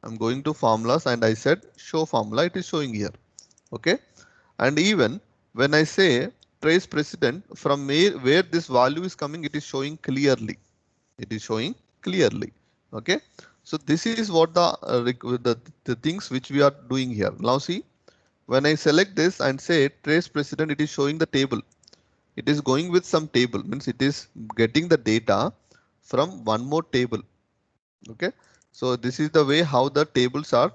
I'm going to formulas and I said show formula, it is showing here. Okay. And even when I say trace precedent from where this value is coming, it is showing clearly. Okay. So this is what the things which we are doing here. Now see, when I select this and say trace precedent, it is showing the table. It is going with some table, means it is getting the data from one more table. Okay, so this is the way how the tables are,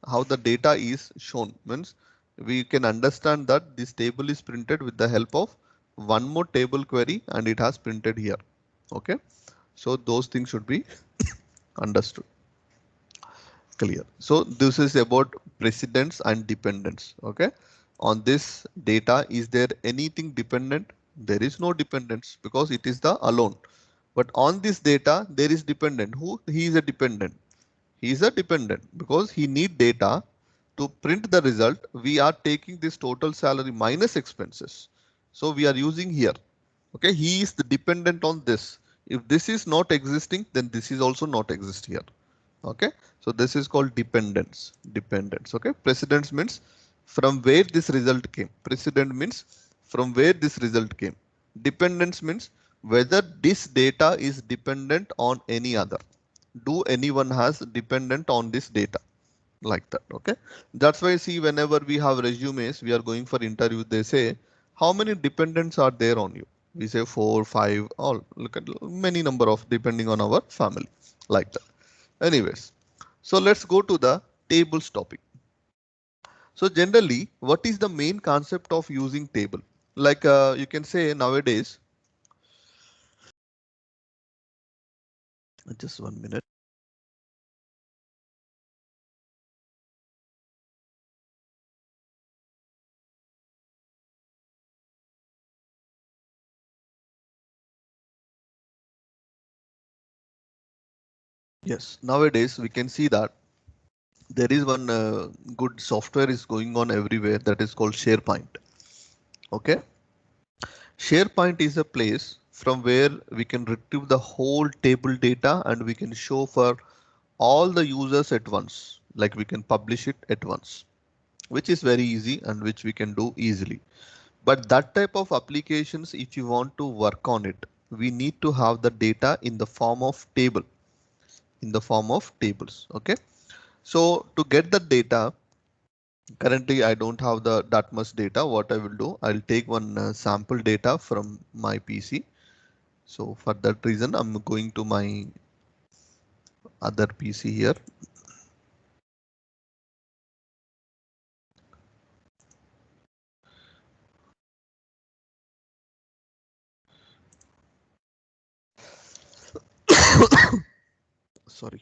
how the data is shown, means we can understand that this table is printed with the help of one more table query and it has printed here. Okay, so those things should be understood. Clear. So this is about precedence and dependence. Okay, on this data, is there anything dependent? There is no dependence because it is the alone. But on this data, there is dependent. Who? He is a dependent. He is a dependent because he need data to print the result. We are taking this total salary minus expenses. So we are using here. Okay, he is the dependent on this. If this is not existing, then this is also not exist here. Okay, so this is called dependence. Okay, precedence means from where this result came. Precedent means from where this result came. Dependence means whether this data is dependent on any other. Do anyone has dependent on this data? Like that. Okay, that's why see whenever we have resumes, we are going for interview, they say how many dependents are there on you. We say 4, 5, all look at many number of depending on our family, like that. Anyways, so let's go to the tables topic. So generally, what is the main concept of using table? Like you can say nowadays, just 1 minute. Yes, nowadays we can see that there is one good software is going on everywhere that is called SharePoint. Okay, SharePoint is a place from where we can retrieve the whole table data and we can show for all the users at once. Like we can publish it at once, which is very easy and which we can do easily. But that type of applications, if you want to work on it, we need to have the data in the form of table, in the form of tables. Okay, so to get the data, currently I don't have that much data. What I will do, I'll take one sample data from my PC. So for that reason, I'm going to my other PC here. Sorry.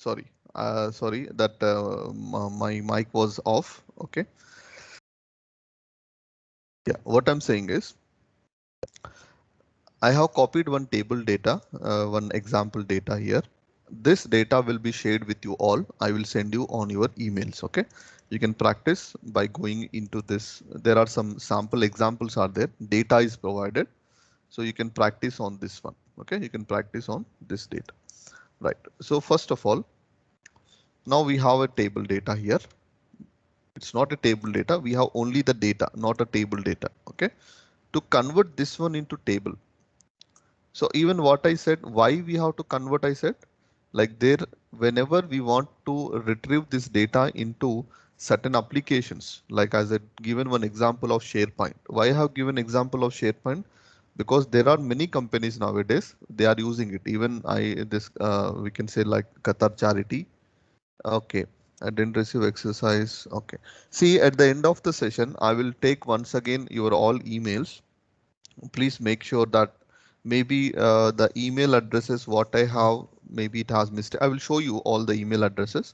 Sorry. Sorry that my mic was off. Okay. Yeah. What I'm saying is I have copied one table data, one example data here. This data will be shared with you all. I will send you on your emails. OK, you can practice by going into this. There are some sample examples are there. Data is provided. So you can practice on this one. OK, you can practice on this data. Right. So first of all, now we have a table data here. It's not a table data. We have only the data, not a table data. Okay. To convert this one into table. So even what I said, why we have to convert, I said, like there, whenever we want to retrieve this data into certain applications, like as I given one example of SharePoint. Why I have given example of SharePoint? Because there are many companies nowadays, they are using it. Even we can say like Qatar Charity. Okay. I didn't receive exercise. Okay. See, at the end of the session, I will take once again your all emails. Please make sure that maybe the email addresses what I have, maybe it has mistake. I will show you all the email addresses.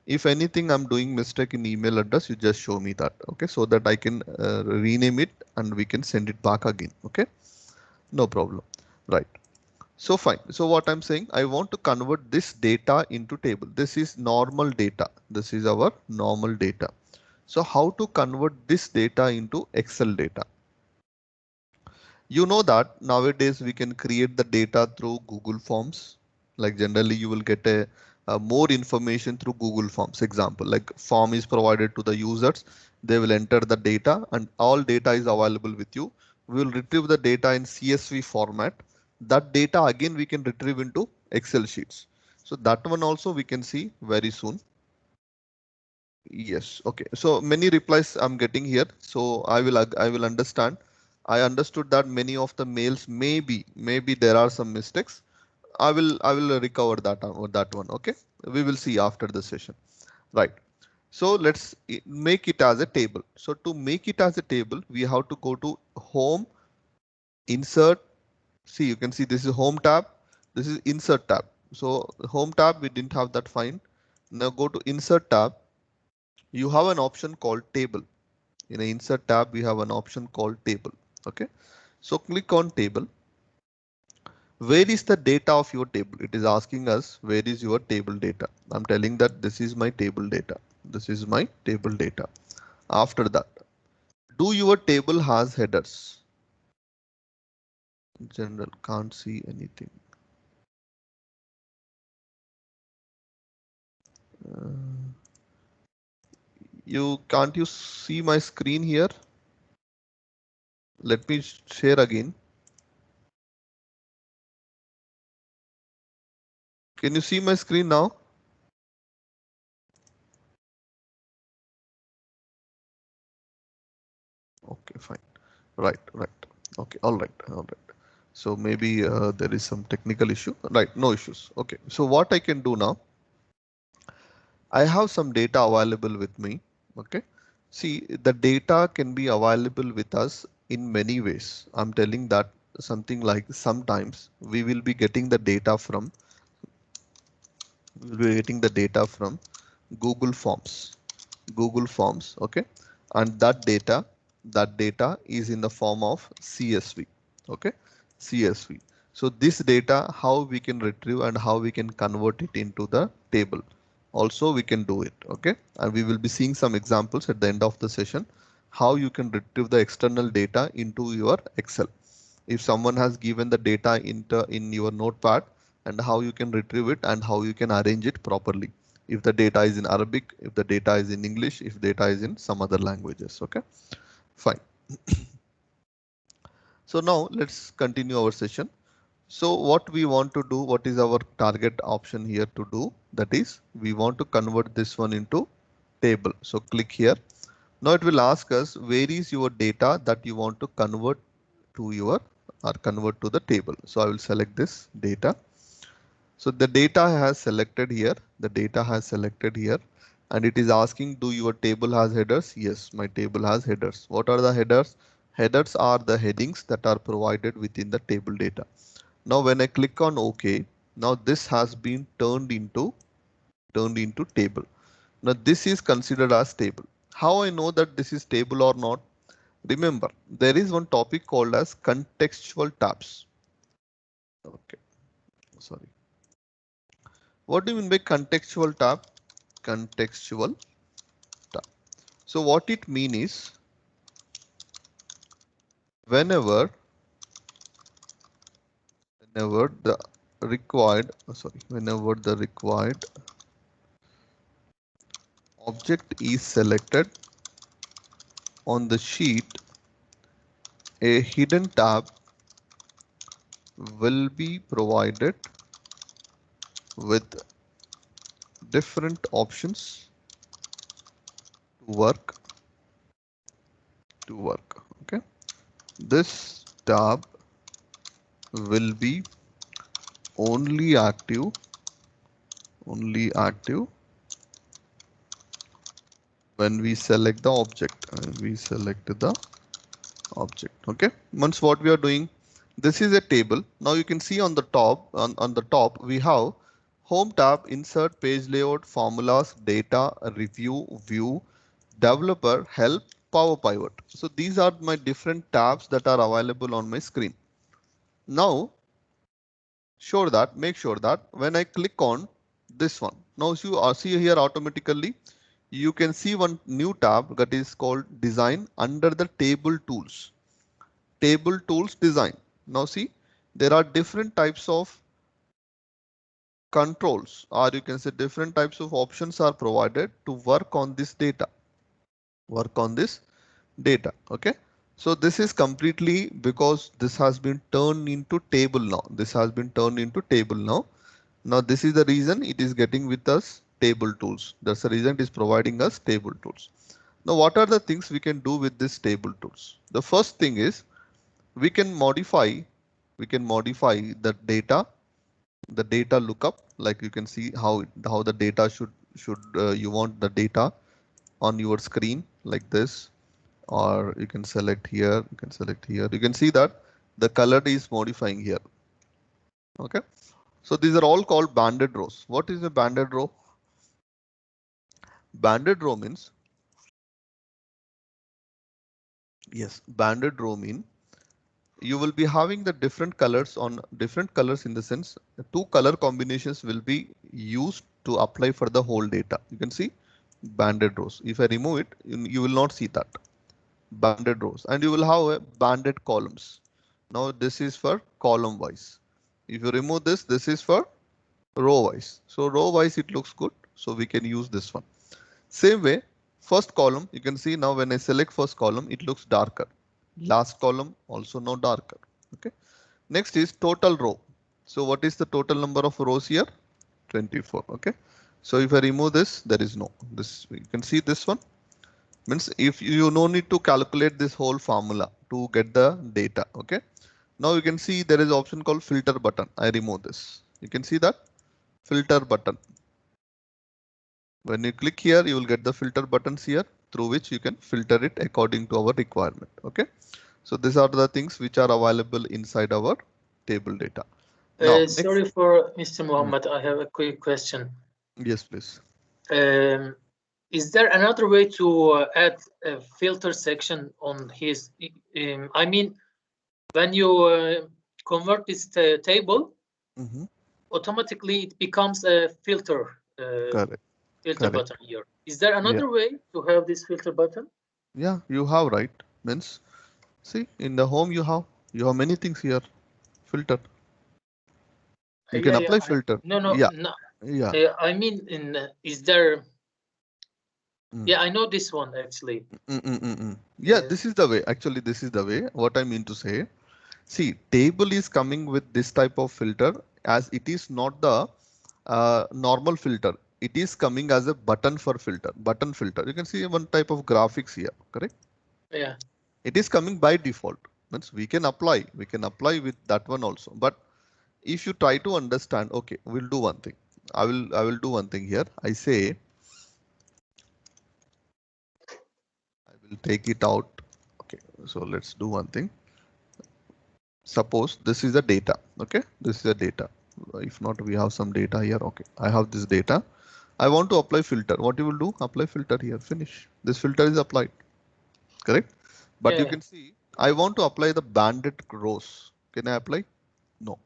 If anything I'm doing mistake in email address, you just show me that. Okay, so that I can rename it and we can send it back again. Okay, no problem. Right. So fine. So what I'm saying, I want to convert this data into table. This is normal data. This is our normal data. So how to convert this data into Excel data? You know that nowadays we can create the data through Google Forms. Like generally you will get more information through Google Forms. Example, like form is provided to the users. They will enter the data and all data is available with you. We will retrieve the data in CSV format. That data again we can retrieve into Excel sheets. So that one also we can see very soon. Yes. Okay. So many replies I'm getting here. So I will understand. I understood that many of the mails maybe there are some mistakes. I will recover that one. Okay. We will see after the session. Right. So let's make it as a table. So to make it as a table, we have to go to home, insert. See, you can see this is home tab. This is insert tab. So home tab, we didn't have that fine. Now go to insert tab. You have an option called table. In the insert tab, we have an option called table. Okay, so click on table. Where is the data of your table? It is asking us where is your table data. I'm telling that this is my table data. This is my table data. After that, do your table has headers? General, can't see anything. Can't you see my screen here? Let me share again. Can you see my screen now? Okay, fine. Right. Okay, all right. So maybe there is some technical issue. Right, no issues. Okay, so what I can do now, I have some data available with me. Okay, see, the data can be available with us in many ways. I'm telling that something like sometimes we will be getting the data from Google Forms. Google Forms, okay, and that data is in the form of CSV. Okay, CSV. So this data, how we can retrieve and how we can convert it into the table. Also we can do it. Okay, and we will be seeing some examples at the end of the session how you can retrieve the external data into your Excel. If someone has given the data in your notepad, and how you can retrieve it and how you can arrange it properly. If the data is in Arabic, if the data is in English, if data is in some other languages. Okay, fine. So now let's continue our session. So what we want to do, what is our target option here to do? That is, we want to convert this one into table. So click here. Now it will ask us where is your data that you want to convert to convert to the table. So I will select this data. So the data has selected here. The data has selected here. And it is asking, do your table has headers? Yes, my table has headers. What are the headers? Headers are the headings that are provided within the table data. Now when I click on OK, now this has been turned into table. Now this is considered as table. How I know that this is table or not? Remember, there is one topic called as contextual tabs. Okay, sorry. What do you mean by contextual tab? Contextual tab. So what it means is whenever the required object is selected, on the sheet, a hidden tab will be provided with different options to work. Okay, this tab will be only active when we select the object. Okay, once what we are doing, this is a table. Now you can see on the top, on the top we have home tab, insert, page layout, formulas, data, review, view, developer, help, power pivot. So these are my different tabs that are available on my screen. Now make sure that when I click on this one, now you see here automatically, you can see one new tab that is called design under the table tools. Table tools design. Now see, there are different types of controls, or you can say different types of options are provided to work on this data. Okay. So this is completely because this has been turned into table now. Now this is the reason it is getting with us table tools. That's the reason it is providing us table tools. Now what are the things we can do with this table tools? The first thing is we can modify the data lookup. Like you can see how the data should you want the data on your screen like this, or you can select here. You can see that the color is modifying here. Okay. So these are all called banded rows. What is a banded row? Banded row means, banded row mean you will be having the different colors in the sense two color combinations will be used to apply for the whole data. You can see banded rows. If I remove it, you will not see that banded rows, and you will have a banded columns. Now this is for column wise. If you remove this, this is for row wise. So row wise it looks good. So we can use this one. Same way, first column, you can see now when I select first column, it looks darker. Last column also now darker. Okay. Next is total row. So what is the total number of rows here? 24. Okay. So if I remove this, there is no this. You can see this one means if you no need to calculate this whole formula to get the data. Okay. Now you can see there is option called filter button. I remove this. You can see that filter button. When you click here, you will get the filter buttons here through which you can filter it according to our requirement. Okay. So these are the things which are available inside our table data. Now, sorry for Mr. Muhammad, I have a quick question. Yes, please. Is there another way to add a filter section on his? I mean, when you convert this table, automatically it becomes a filter. Correct. Button here. Is there another way to have this filter button? Yeah, you have, right? Means, see, in the home you have many things here. Filter. You can apply filter. No. I mean, is there? Yeah, I know this one actually. Yeah, this is the way. Actually, this is the way. What I mean to say. See, table is coming with this type of filter as it is not the normal filter. It is coming as a button filter. You can see one type of graphics here, correct? Yeah. It is coming by default. Means we can apply with that one also. But if you try to understand, okay, we'll do one thing. I will do one thing here. I say I will take it out. Okay, so let's do one thing. Suppose this is the data. Okay, this is the data. If not, we have some data here. Okay, I have this data. I want to apply filter. What you will do? Apply filter here. Finish. This filter is applied. Correct. But you can see I want to apply the banded rows. Can I apply? No.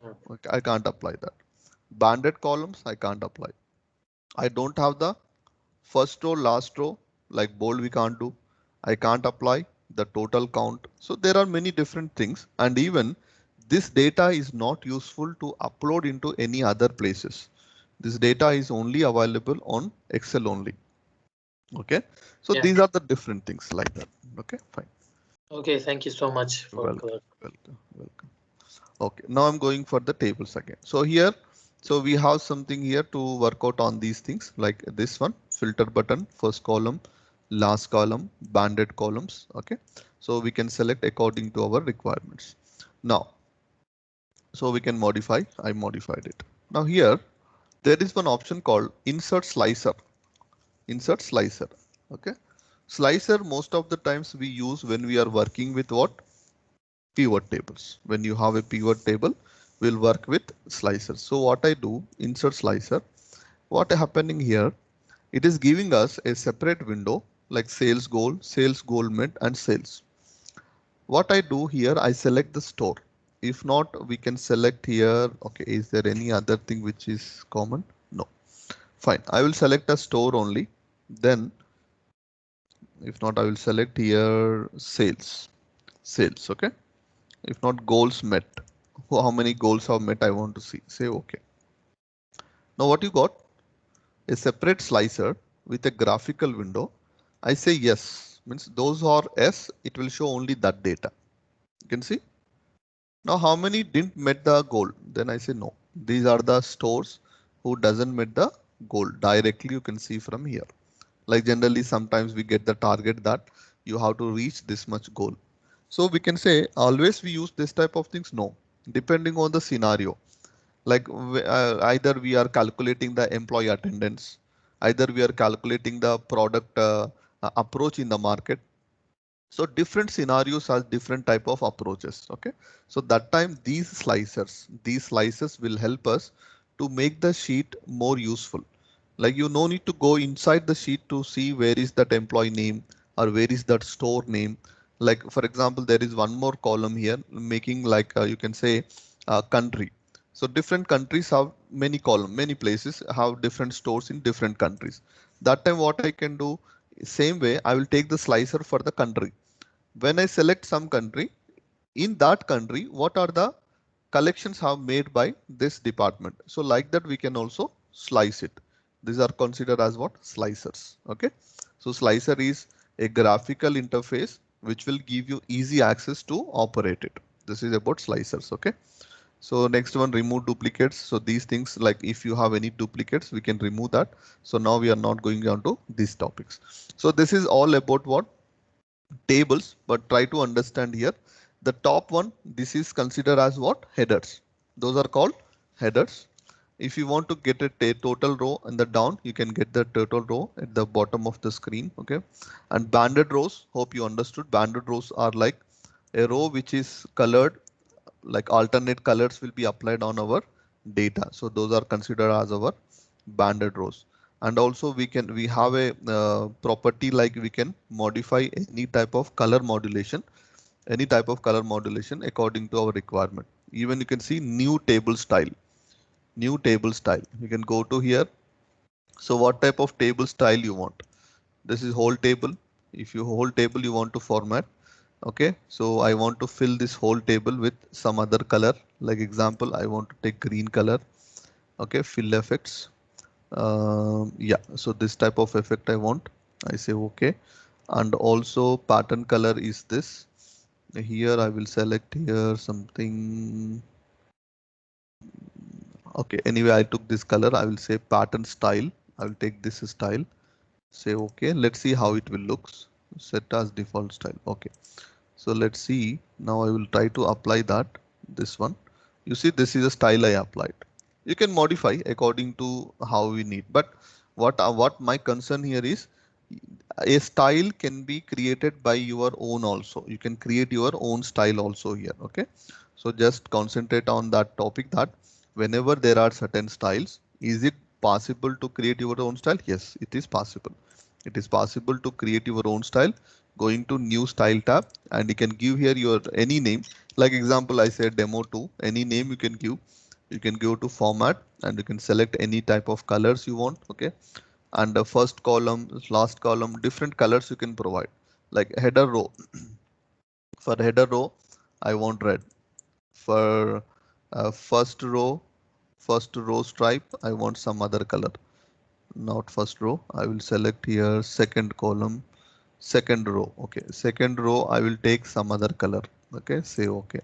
Okay, I can't apply that. Banded columns, I can't apply. I don't have the first row, last row, like bold we can't do. I can't apply the total count. So there are many different things, and even this data is not useful to upload into any other places. This data is only available on Excel only. Okay, so Yeah. these are the different things like that. Okay, fine. Okay, thank you so much for Welcome, welcome, welcome. Okay, now I'm going for the tables again. So here, so we have something here to work out on these things like this one, filter button, first column, last column, banded columns. Okay, so we can select according to our requirements. Now, so we can modify, I modified it. Now here, there is one option called insert slicer. Insert slicer. Okay, slicer most of the times we use when we are working with what? Pivot tables. When you have a pivot table, we'll work with slicers. So what I do, insert slicer. What happening here? It is giving us a separate window like sales goal mid and sales. What I do here, I select the store. If not, we can select here. Okay, is there any other thing which is common? No. Fine. I will select a store only. Then if not, I will select here sales. Sales. Okay. If not, goals met. How many goals are met? I want to see. Say okay. Now what you got? A separate slicer with a graphical window. I say yes. Means those are S. It will show only that data. You can see. Now how many didn't met the goal? Then I say no. These are the stores who doesn't met the goal. Directly you can see from here. Like generally sometimes we get the target that you have to reach this much goal. So we can say always we use this type of things. No, depending on the scenario. Like either we are calculating the employee attendance, either we are calculating the product approach in the market. So different scenarios has different type of approaches. Okay, so that time these slices will help us to make the sheet more useful. Like you no need to go inside the sheet to see where is that employee name or where is that store name. Like for example, there is one more column here making like you can say country. So different countries have many column, many places have different stores in different countries. That time what I can do, same way I will take the slicer for the country. When I select some country, in that country, what are the collections have made by this department? So like that we can also slice it. These are considered as what? Slicers. Okay. So slicer is a graphical interface which will give you easy access to operate it. This is about slicers. Okay. So next one, remove duplicates. So these things like if you have any duplicates, we can remove that. So now we are not going on to these topics. So this is all about what? Tables, but try to understand here. The top one, this is considered as what? Headers. Those are called headers. If you want to get a total row in the down, you can get the total row at the bottom of the screen. Okay. And banded rows, hope you understood. Banded rows are like a row which is colored, like alternate colors will be applied on our data. So those are considered as our banded rows. And also we have a property like we can modify any type of color modulation, according to our requirement. Even you can see new table style. You can go to here. So what type of table style you want? This is whole table. If you whole table you want to format. Okay, so I want to fill this whole table with some other color. Like example, I want to take green color. Okay, fill effects. Yeah, so this type of effect I want. I say okay. And also pattern color is this. Here I will select here something. Okay, anyway, I took this color. I will say pattern style. I will take this style. Say okay. Let's see how it will looks. Set as default style. Okay. So let's see. Now I will try to apply that. This one. You see, this is a style I applied. You can modify according to how we need. But what my concern here is, a style can be created by your own also. You can create your own style also here. Okay. So just concentrate on that topic, that whenever there are certain styles, is it possible to create your own style? Yes, it is possible. It is possible to create your own style. Going to new style tab and you can give here your any name. Like example, I said demo 2, any name you can give. You can go to format and you can select any type of colors you want. Okay. And the first column, last column, different colors you can provide. Like header row. For header row, I want red. For first row stripe, I want some other color. not first row. I will select here second column, second row. Okay, second row I will take some other color. Okay, say okay.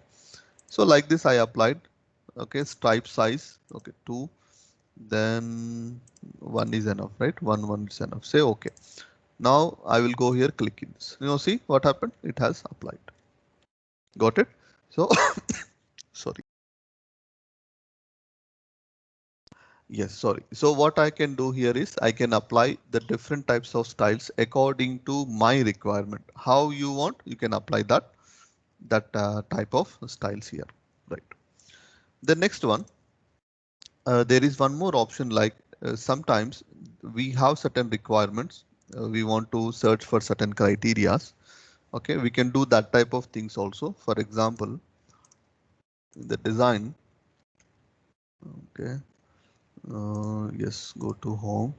So like this I applied. Okay, stripe size. Okay, 2. Then 1 is enough, right? 1 is enough. Say okay. Now I will go here, click in this. See what happened? It has applied. Got it? So sorry. Yes, sorry. So what I can do here is I can apply the different types of styles according to my requirement. How you want, you can apply that type of styles here, right? The next one, there is one more option, like sometimes we have certain requirements. We want to search for certain criterias. Okay, we can do that type of things also. For example, in the design. Okay, yes, go to home.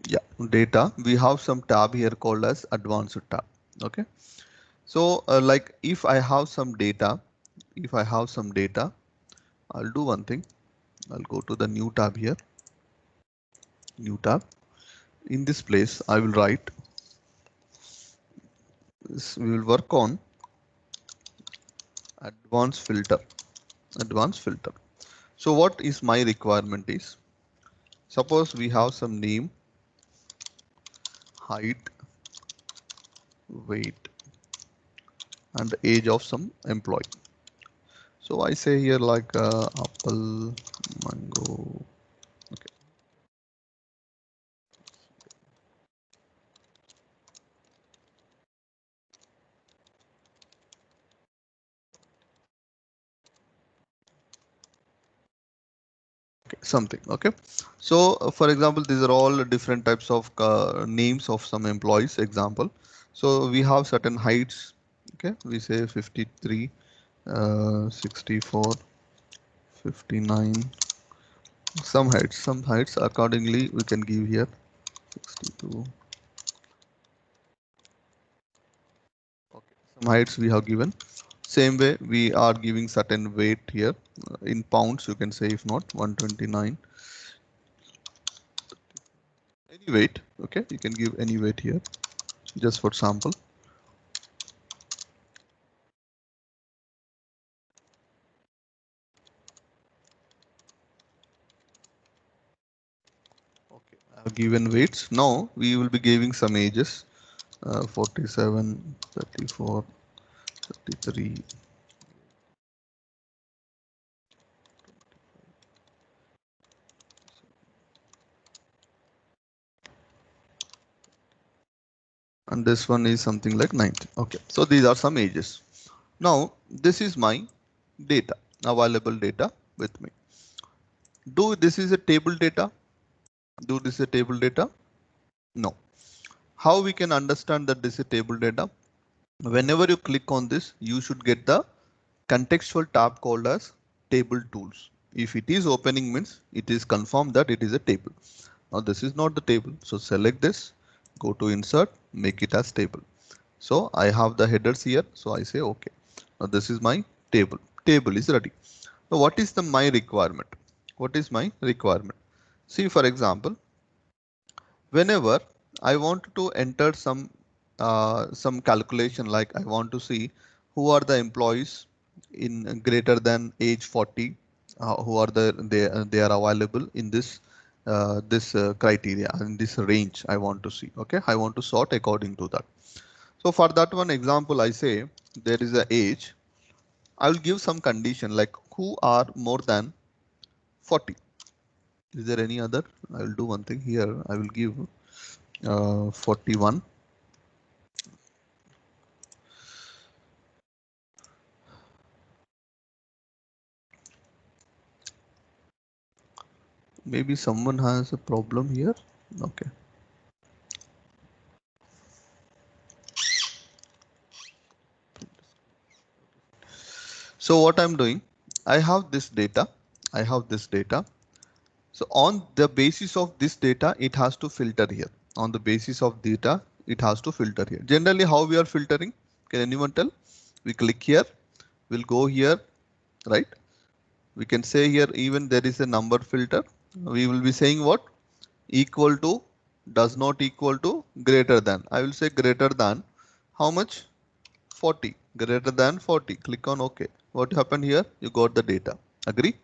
Yeah, data. We have some tab here called as advanced tab. Okay, so like if I have some data, I'll do one thing. I'll go to the new tab here. New tab. In this place, I will write. We will work on advanced filter. Advanced filter. So what is my requirement is, suppose we have some name, height, weight, and the age of some employee. So I say here like apple, mango. Okay. Okay, something. Okay. So for example, these are all different types of names of some employees. Example. So we have certain heights. Okay. We say 53, 64, 59. Some heights accordingly we can give here 62. Okay, some heights we have given. Same way we are giving certain weight here in pounds. You can say, if not 129. Any weight. Okay, you can give any weight here just for sample. Okay, I have given weights. Now we will be giving some ages. 47, 34, 33. And this one is something like 90. Okay, so these are some ages. Now this is my data, available data with me. Do this is a table data? Do this is a table data? No. How we can understand that this is table data? Whenever you click on this, you should get the contextual tab called as table tools. If it is opening, means it is confirmed that it is a table. Now this is not the table. So select this, go to insert, make it as table. So I have the headers here. So I say OK. Now this is my table. Table is ready. So what is my requirement? What is my requirement? See, for example, whenever I want to enter some calculation, like I want to see who are the employees in greater than age 40, who are they are available in this criteria, in this range I want to see. Okay, I want to sort according to that. So for that one example, I say there is a age. I will give some condition like who are more than 40. Is there any other? I will do one thing here. I will give 41. Maybe someone has a problem here. Okay. So what I'm doing, I have this data. So on the basis of this data, it has to filter here. On the basis of data, it has to filter here. Generally, how we are filtering? Can anyone tell? We click here, we'll go here, right? We can say here even there is a number filter. We will be saying what? Equal to, does not equal to, greater than. I will say greater than how much? 40. Greater than 40. Click on OK. What happened here? You got the data. Agree?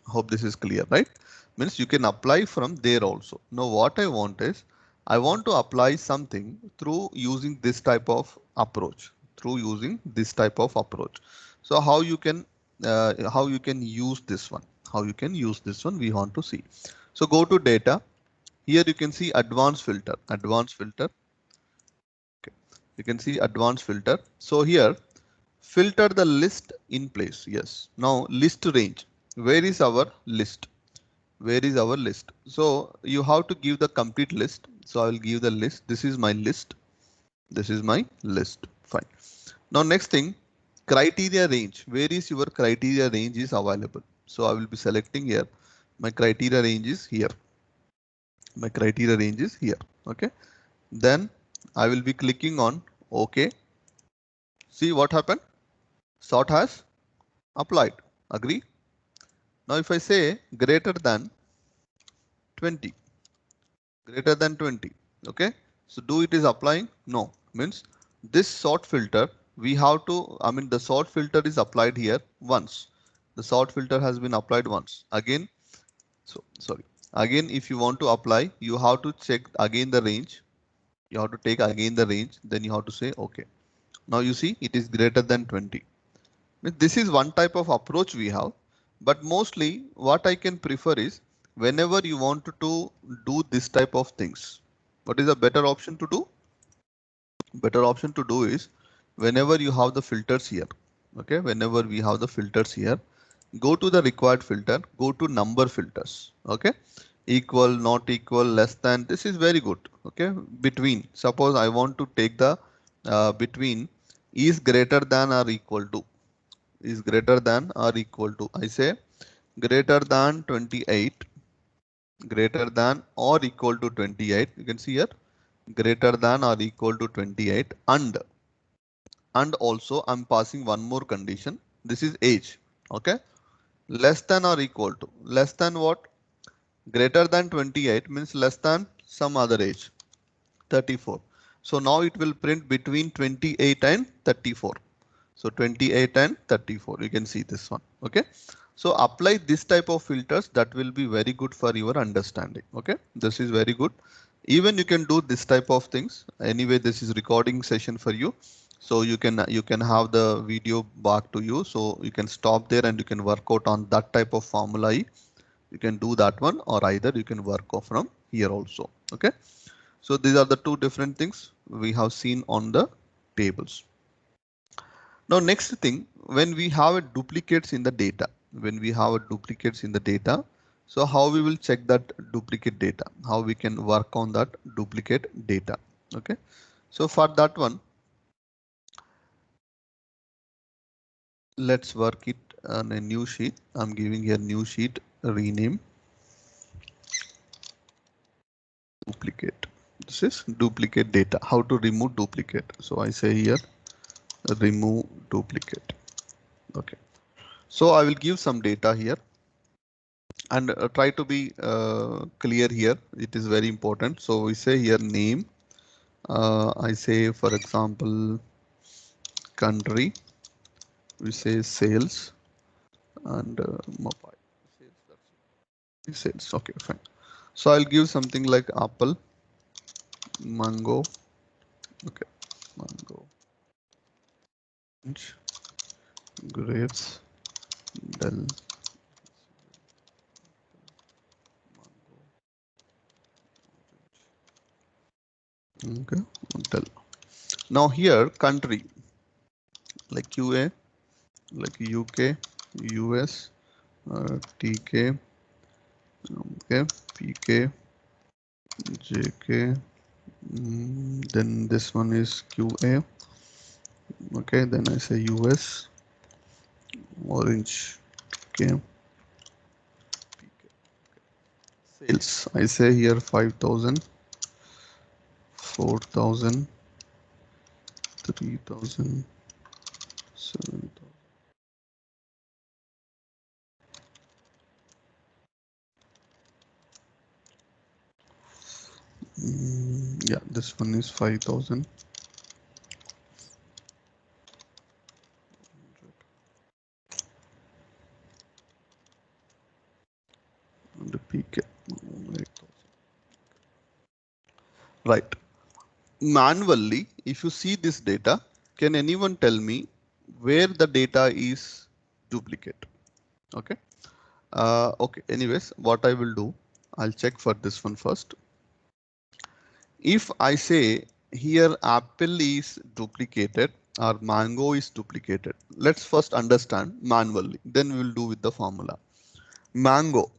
Hope this is clear, right? Means you can apply from there also. Now what I want is, I want to apply something through using this type of approach. So how you can use this one? How you can use this one? We want to see. So go to data. Here you can see advanced filter. Okay. You can see advanced filter. So here filter the list in place. Yes. Now list range. Where is our list? So you have to give the complete list. So I will give the list. This is my list. Fine. Now next thing, criteria range. Where is your criteria range is available? So I will be selecting here. My criteria range is here. Okay. Then I will be clicking on OK. See what happened? Sort has applied. Agree? Now if I say greater than 20, okay. So do it is applying? No. Means this sort filter we have to, the sort filter is applied here once. The sort filter has been applied once. Again, if you want to apply, you have to check again the range. You have to take again the range, then you have to say OK. Now you see it is greater than 20. This is one type of approach we have, but mostly what I can prefer is whenever you want to do this type of things, what is a better option to do? Better option to do is whenever you have the filters here. Okay, whenever we have the filters here, go to the required filter, go to number filters. Okay, equal, not equal, less than. This is very good. Okay, between. Suppose I want to take the between is greater than or equal to. I say greater than 28, greater than or equal to 28. You can see here greater than or equal to 28, and also I'm passing one more condition. This is age. Okay, less than or equal to, less than what? Greater than 28 means less than some other age, 34. So now it will print between 28 and 34. So 28 and 34, you can see this one. Okay, so apply this type of filters, that will be very good for your understanding. Okay, this is very good. Even you can do this type of things. Anyway, this is recording session for you. So you can have the video back to you. So you can stop there and you can work out on that type of formula. You can do that one, or either you can work off from here also. Okay, so these are the two different things we have seen on the tables. Now next thing, when we have a duplicates in the data, so how we will check that duplicate data, how we can work on that duplicate data. Okay, so for that one, let's work it on a new sheet. I'm giving here new sheet, rename duplicate. This is duplicate data. How to remove duplicate? So I say here remove duplicate. Okay, so I will give some data here and try to be clear here. It is very important. So we say here name. I say, for example, country. We say sales and mobile sales. Okay, fine. So I'll give something like apple, mango. Okay, mango, grapes, Dell. Okay, Dell. Now here country like QA, like UK, US, TK, okay, PK, JK. Then this one is QA. Okay, then I say US, orange, okay. Sales, I say here 5,000, 4,000, 3,000, Yeah, this one is 5,000. The PK. Right. Manually, if you see this data, can anyone tell me where the data is duplicate? Okay. Okay. Anyways, what I will do, I'll check for this one first. If I say here apple is duplicated or mango is duplicated, let's first understand manually, then we will do with the formula. Mango,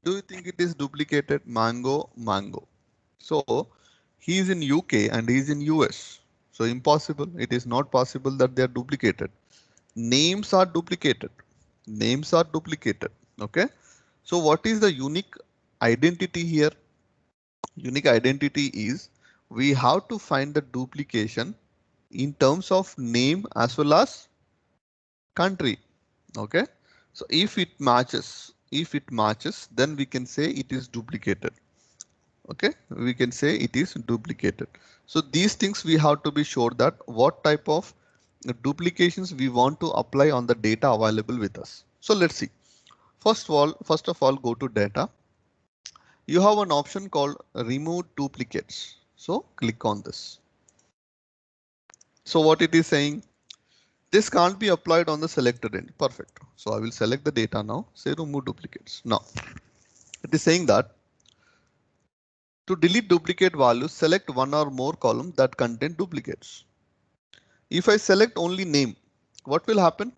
do you think it is duplicated? Mango, mango. So he is in UK and he is in US. So impossible. It is not possible that they are duplicated. Names are duplicated. Names are duplicated. Okay. So what is the unique identity here? Unique identity is we have to find the duplication in terms of name as well as country. Okay. So if it matches, then we can say it is duplicated. Okay, we can say it is duplicated. So these things we have to be sure that what type of duplications we want to apply on the data available with us. So let's see. First of all, go to data. You have an option called remove duplicates. So click on this. So what it is saying, this can't be applied on the selected end. Perfect. So I will select the data now, say remove duplicates. Now it is saying that to delete duplicate values, select one or more columns that contain duplicates. If I select only name, what will happen?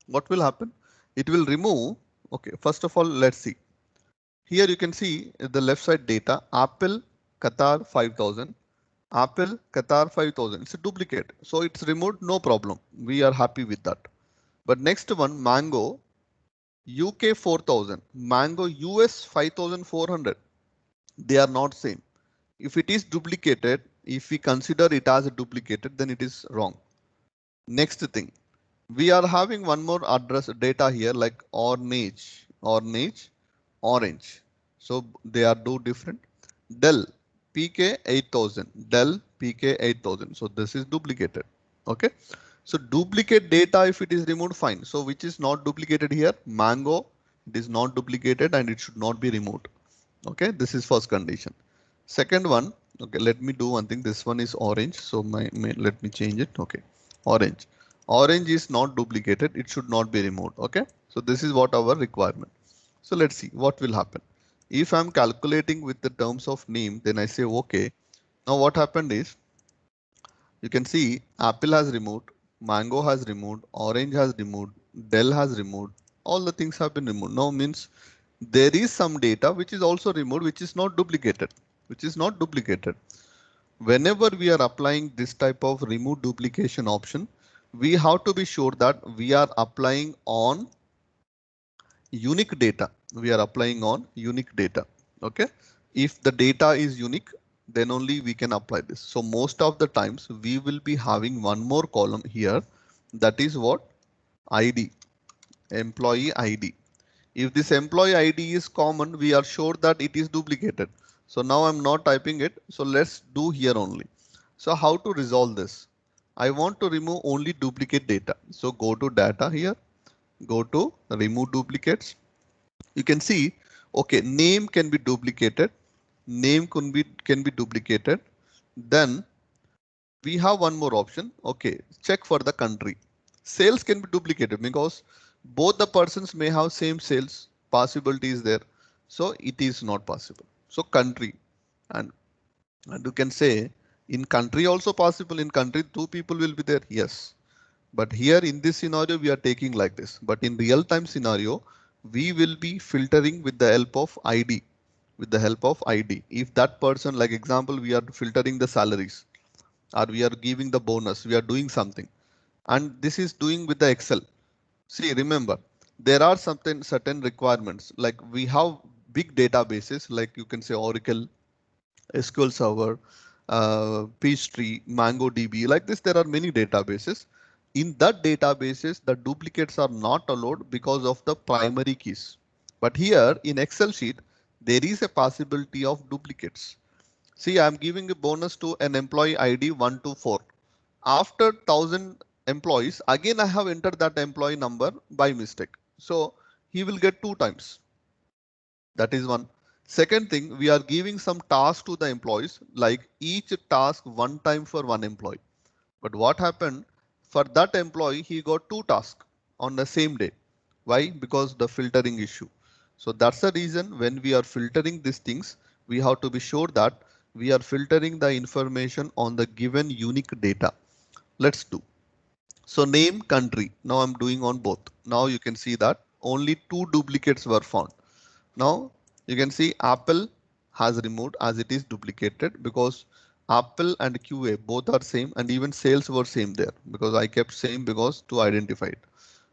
What will happen? It will remove. Okay, first of all, let's see. Here you can see the left side data, Apple Qatar 5000, Apple Qatar 5000. It's a duplicate. So it's removed, no problem. We are happy with that. But next one, Mango UK 4000, Mango US 5400. They are not same. If it is duplicated, if we consider it as a duplicated, then it is wrong. Next thing, we are having one more address data here like orange, orange. So they are two different. Dell PK 8000, Dell PK 8000. So this is duplicated. Okay. So duplicate data, if it is removed, fine. So which is not duplicated here? Mango, it is not duplicated and it should not be removed. Okay. This is first condition. Second one, okay, let me do one thing. This one is orange. So let me change it. Okay. Orange. Orange is not duplicated. It should not be removed. Okay. So this is what our requirement. So let's see what will happen. If I'm calculating with the terms of name, then I say, okay. Now what happened is you can see Apple has removed, Mango has removed, Orange has removed, Dell has removed. All the things have been removed. Now means there is some data which is also removed, which is not duplicated, Whenever we are applying this type of remove duplication option, we have to be sure that we are applying on unique data. We are applying on unique data. Okay. If the data is unique, then only we can apply this. So most of the times we will be having one more column here. That is what? ID, employee ID. If this employee ID is common, we are sure that it is duplicated. So now I'm not typing it. So let's do here only. So how to resolve this? I want to remove only duplicate data. So go to data here, go to remove duplicates. You can see, okay, name can be duplicated. Name can be duplicated. Then we have one more option. Okay, check for the country. Sales can be duplicated because both the persons may have same sales. Possibility is there. So it is not possible. So country and you can say in country also possible. In country two people will be there. Yes. But here in this scenario, we are taking like this. But in real time scenario, we will be filtering with the help of ID. With the help of ID. If that person, like example, we are filtering the salaries or we are giving the bonus, we are doing something. And this is doing with the Excel. See, remember, there are certain requirements like we have big databases like you can say Oracle, SQL Server, Peachtree, MongoDB. Like this, there are many databases. In that databases, the duplicates are not allowed because of the primary keys. But here in Excel sheet, there is a possibility of duplicates. See, I'm giving a bonus to an employee ID 1 to 4. After 1000 employees, again I have entered that employee number by mistake. So he will get 2 times. That is one. Second thing, we are giving some task to the employees, like each task 1 time for 1 employee. But what happened for that employee, he got 2 tasks on the same day. Why? Because the filtering issue. So that's the reason when we are filtering these things, we have to be sure that we are filtering the information on the given unique data. Let's do. So name, country. Now I'm doing on both. Now you can see that only 2 duplicates were found. Now you can see Apple has removed as it is duplicated because Apple and QA both are same, and even sales were same there because I kept same because to identify it.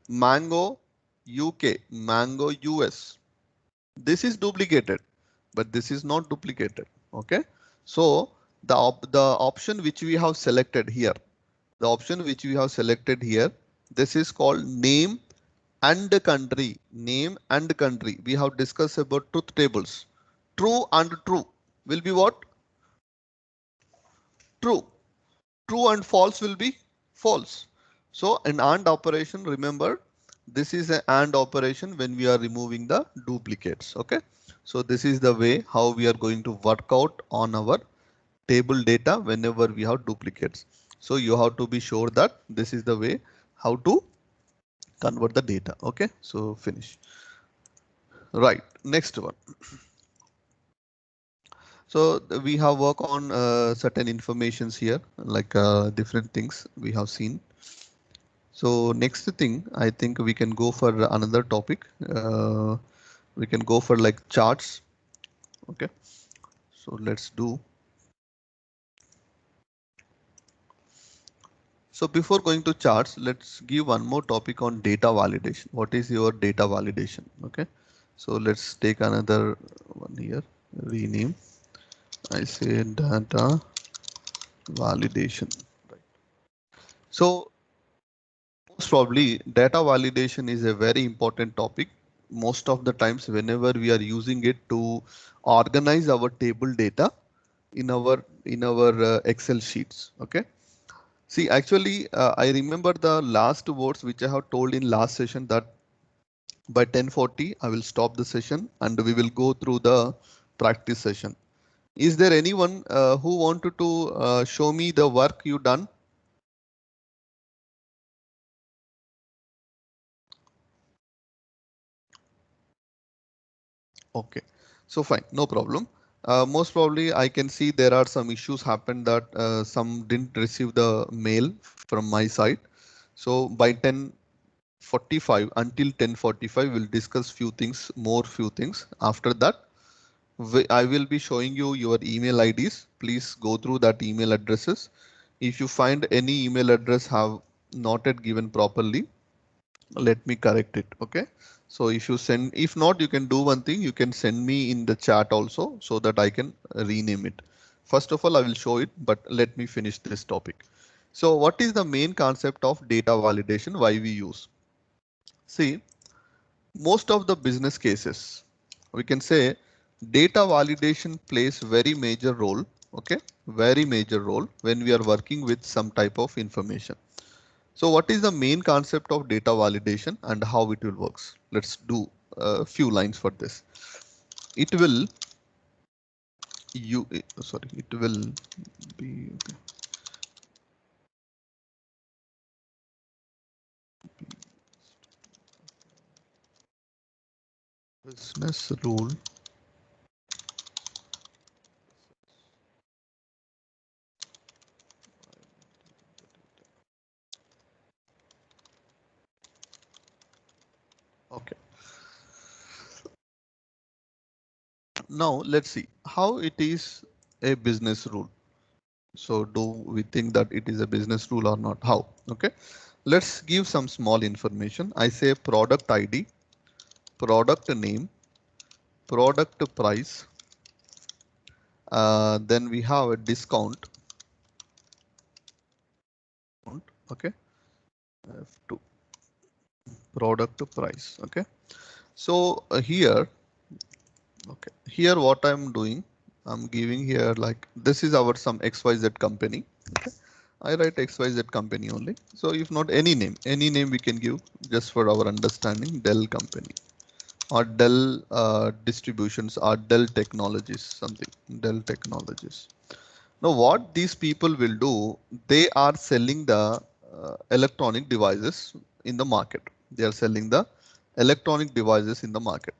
Mango UK, Mango US. This is duplicated, but this is not duplicated. Okay. So the option which we have selected here, the option which we have selected here, this is called name and country. Name and country. We have discussed about truth tables. True and true will be what? True. True and false will be false. So an AND operation, remember, this is an AND operation when we are removing the duplicates. Okay. So this is the way how we are going to work out on our table data whenever we have duplicates. So you have to be sure that this is the way how to convert the data. Okay. So finish. Right. Next one. So we have work on certain informations here, like different things we have seen. So next thing, I think we can go for another topic. We can go for like charts. Okay. So let's do. So before going to charts, let's give one more topic on data validation. What is your data validation? Okay. So let's take another one here. Rename. I say data validation. Right. So most probably data validation is a very important topic. Most of the times whenever we are using it to organize our table data in our Excel sheets. Okay. See, actually, I remember the last words which I have told in last session that by 10:40 I will stop the session and we will go through the practice session. Is there anyone who wanted to show me the work you done? Okay, so fine, no problem. Most probably I can see there are some issues happened that some didn't receive the mail from my side. So by 10:45 until 10:45 we'll discuss few things, few things. After that, I will be showing you your email IDs. Please go through that email addresses. If you find any email address have not yet given properly, let me correct it. Okay. So if you send, if not, you can do one thing, you can send me in the chat also so that I can rename it. First of all, I will show it, but let me finish this topic. So what is the main concept of data validation? Why we use? See, most of the business cases, we can say data validation plays very major role. Okay. Very major role when we are working with some type of information. So what is the main concept of data validation and how it will works? Let's do a few lines for this. It will it will be okay. Business rule. Okay. Now let's see how it is a business rule. So do we think that it is a business rule or not? How? Okay. Let's give some small information. I say product ID, product name, product price. Then we have a discount. Okay. F2 product price. Okay. So here, okay, here what I'm doing. I'm giving here like this is our some XYZ company. Okay. I write XYZ company only. So if not any name we can give just for our understanding, Dell company or Dell distributions or Dell technologies, something Dell technologies. Now what these people will do, they are selling the electronic devices in the market. They are selling the electronic devices in the market.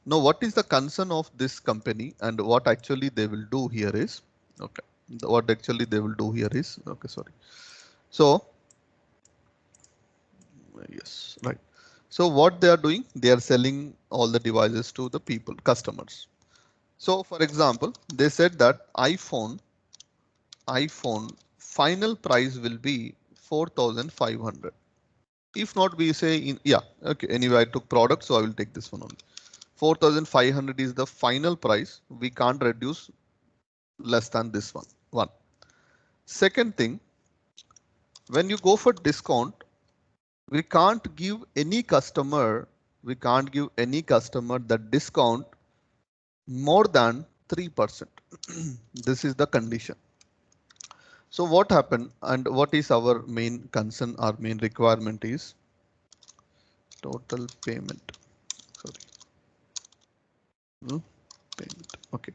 Now, what is the concern of this company and what actually they will do here is, okay, what actually they will do here is, okay, sorry. So, yes, right. So what they are doing, they are selling all the devices to the people, customers. So for example, they said that iPhone final price will be 4,500. If not, we say in, yeah, okay, anyway, I took product, so I will take this one only. 4,500 is the final price. We can't reduce less than this one. Second thing, when you go for discount, we can't give any customer the discount more than 3%. This is the condition. So what happened and what is our main concern, our main requirement is total payment. Sorry. Payment. Okay.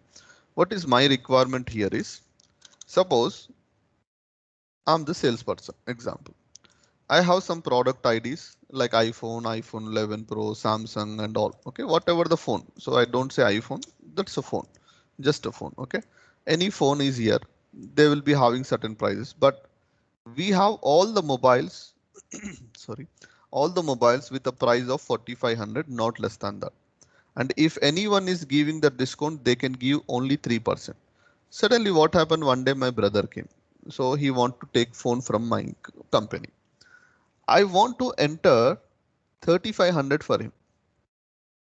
What is my requirement here is, suppose I'm the salesperson, example. I have some product IDs like iPhone 11 Pro, Samsung and all. Okay, whatever the phone. So I don't say iPhone, that's a phone, just a phone. Okay, any phone is here. They will be having certain prices, but we have all the mobiles, sorry, all the mobiles with a price of 4,500, not less than that. And if anyone is giving the discount, they can give only 3%. Suddenly what happened, one day my brother came. So he want to take phone from my company. I want to enter 3,500 for him.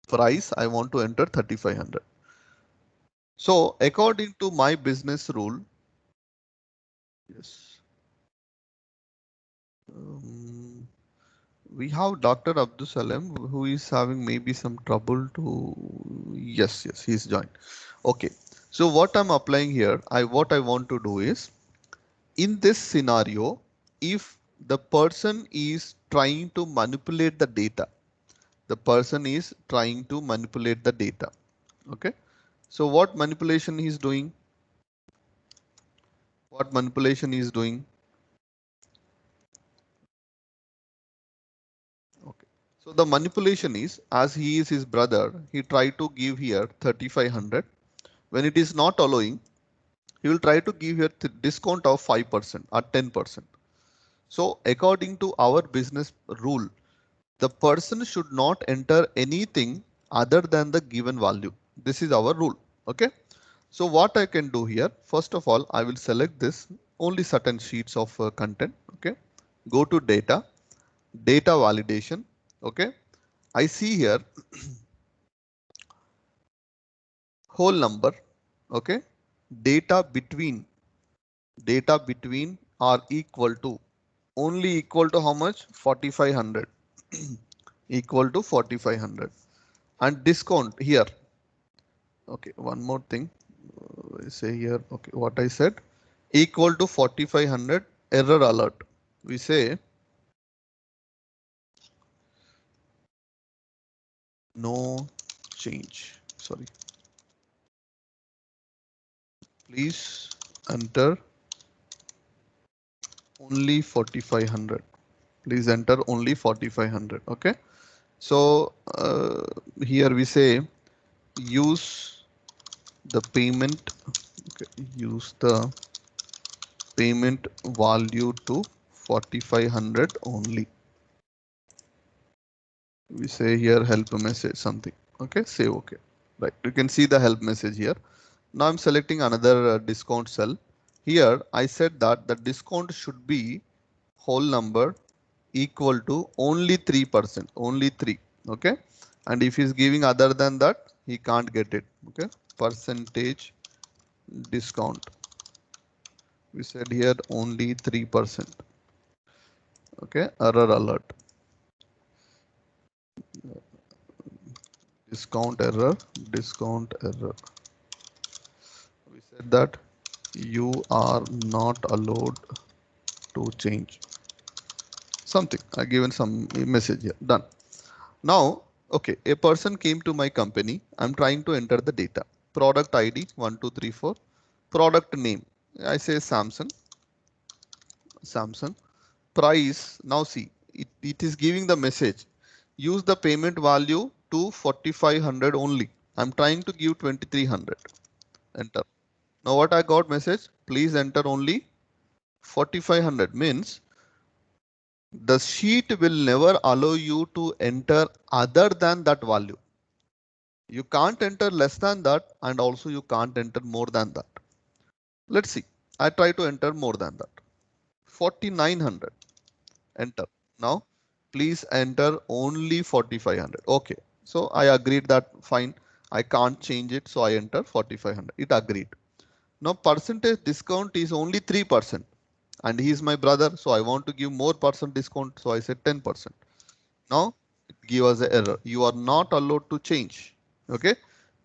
Price I want to enter 3,500. So according to my business rule, yes, we have Dr. Abdul Salam who is having maybe some trouble to, yes, he's joined. Okay, so what I'm applying here, what I want to do is, in this scenario, if the person is trying to manipulate the data, okay. So what manipulation he's doing? What manipulation he's doing? Okay. So the manipulation is, as he is his brother, he tried to give here 3,500. When it is not allowing, he will try to give here discount of 5% or 10%. So according to our business rule, the person should not enter anything other than the given value. This is our rule. Okay. So what I can do here, first of all, I will select this only certain sheets of content. Okay. Go to data validation. Okay. I see here whole number. Okay. Data between are equal to, only equal to how much? 4,500. Equal to 4,500. And discount here. Okay. One more thing. I say here. Okay. What I said, equal to 4,500, error alert. We say no change. Sorry. Please enter only 4,500. Please enter only 4,500. Okay. So here we say use the payment. Okay. Use the payment value to 4,500 only. We say here help message something. Okay. Say okay. Right. You can see the help message here. Now I'm selecting another discount cell. Here I said that the discount should be whole number equal to only 3%, only 3. Okay. And if he's giving other than that, he can't get it. Okay. Percentage discount. We said here only 3%. Okay. Error alert. Discount error. that you are not allowed to change something. I given some message here. Done. Now, okay, a person came to my company. I'm trying to enter the data. Product ID 1234. Product name. I say Samsung. Samsung. Price. Now see, it is giving the message. Use the payment value to 4500 only. I'm trying to give 2300. Enter. Now what I got message? Please enter only 4500 means the sheet will never allow you to enter other than that value. You can't enter less than that, and also you can't enter more than that. Let's see. I try to enter more than that. 4900. Enter. Now, please enter only 4500. Okay. So I agreed that fine. I can't change it. So I enter 4500. It agreed. Now percentage discount is only 3%. And he is my brother. So I want to give more percent discount. So I said 10%. Now it gives us an error. You are not allowed to change. Okay.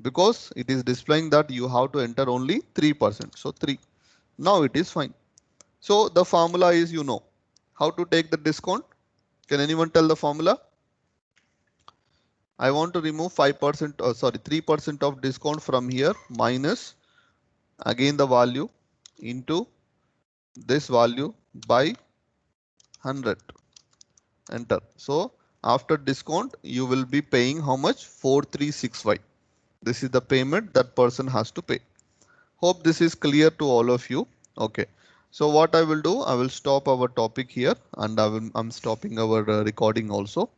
Because it is displaying that you have to enter only 3%. So 3. Now it is fine. So the formula is, you know, how to take the discount. Can anyone tell the formula? I want to remove 5%, sorry, 3% of discount from here minus again the value into this value by 100. Enter. So after discount, you will be paying how much? 4365. This is the payment that person has to pay. Hope this is clear to all of you. Okay. So what I will do, I will stop our topic here, and I'm stopping our recording also.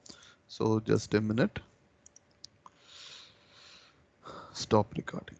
So just a minute. Stop recording.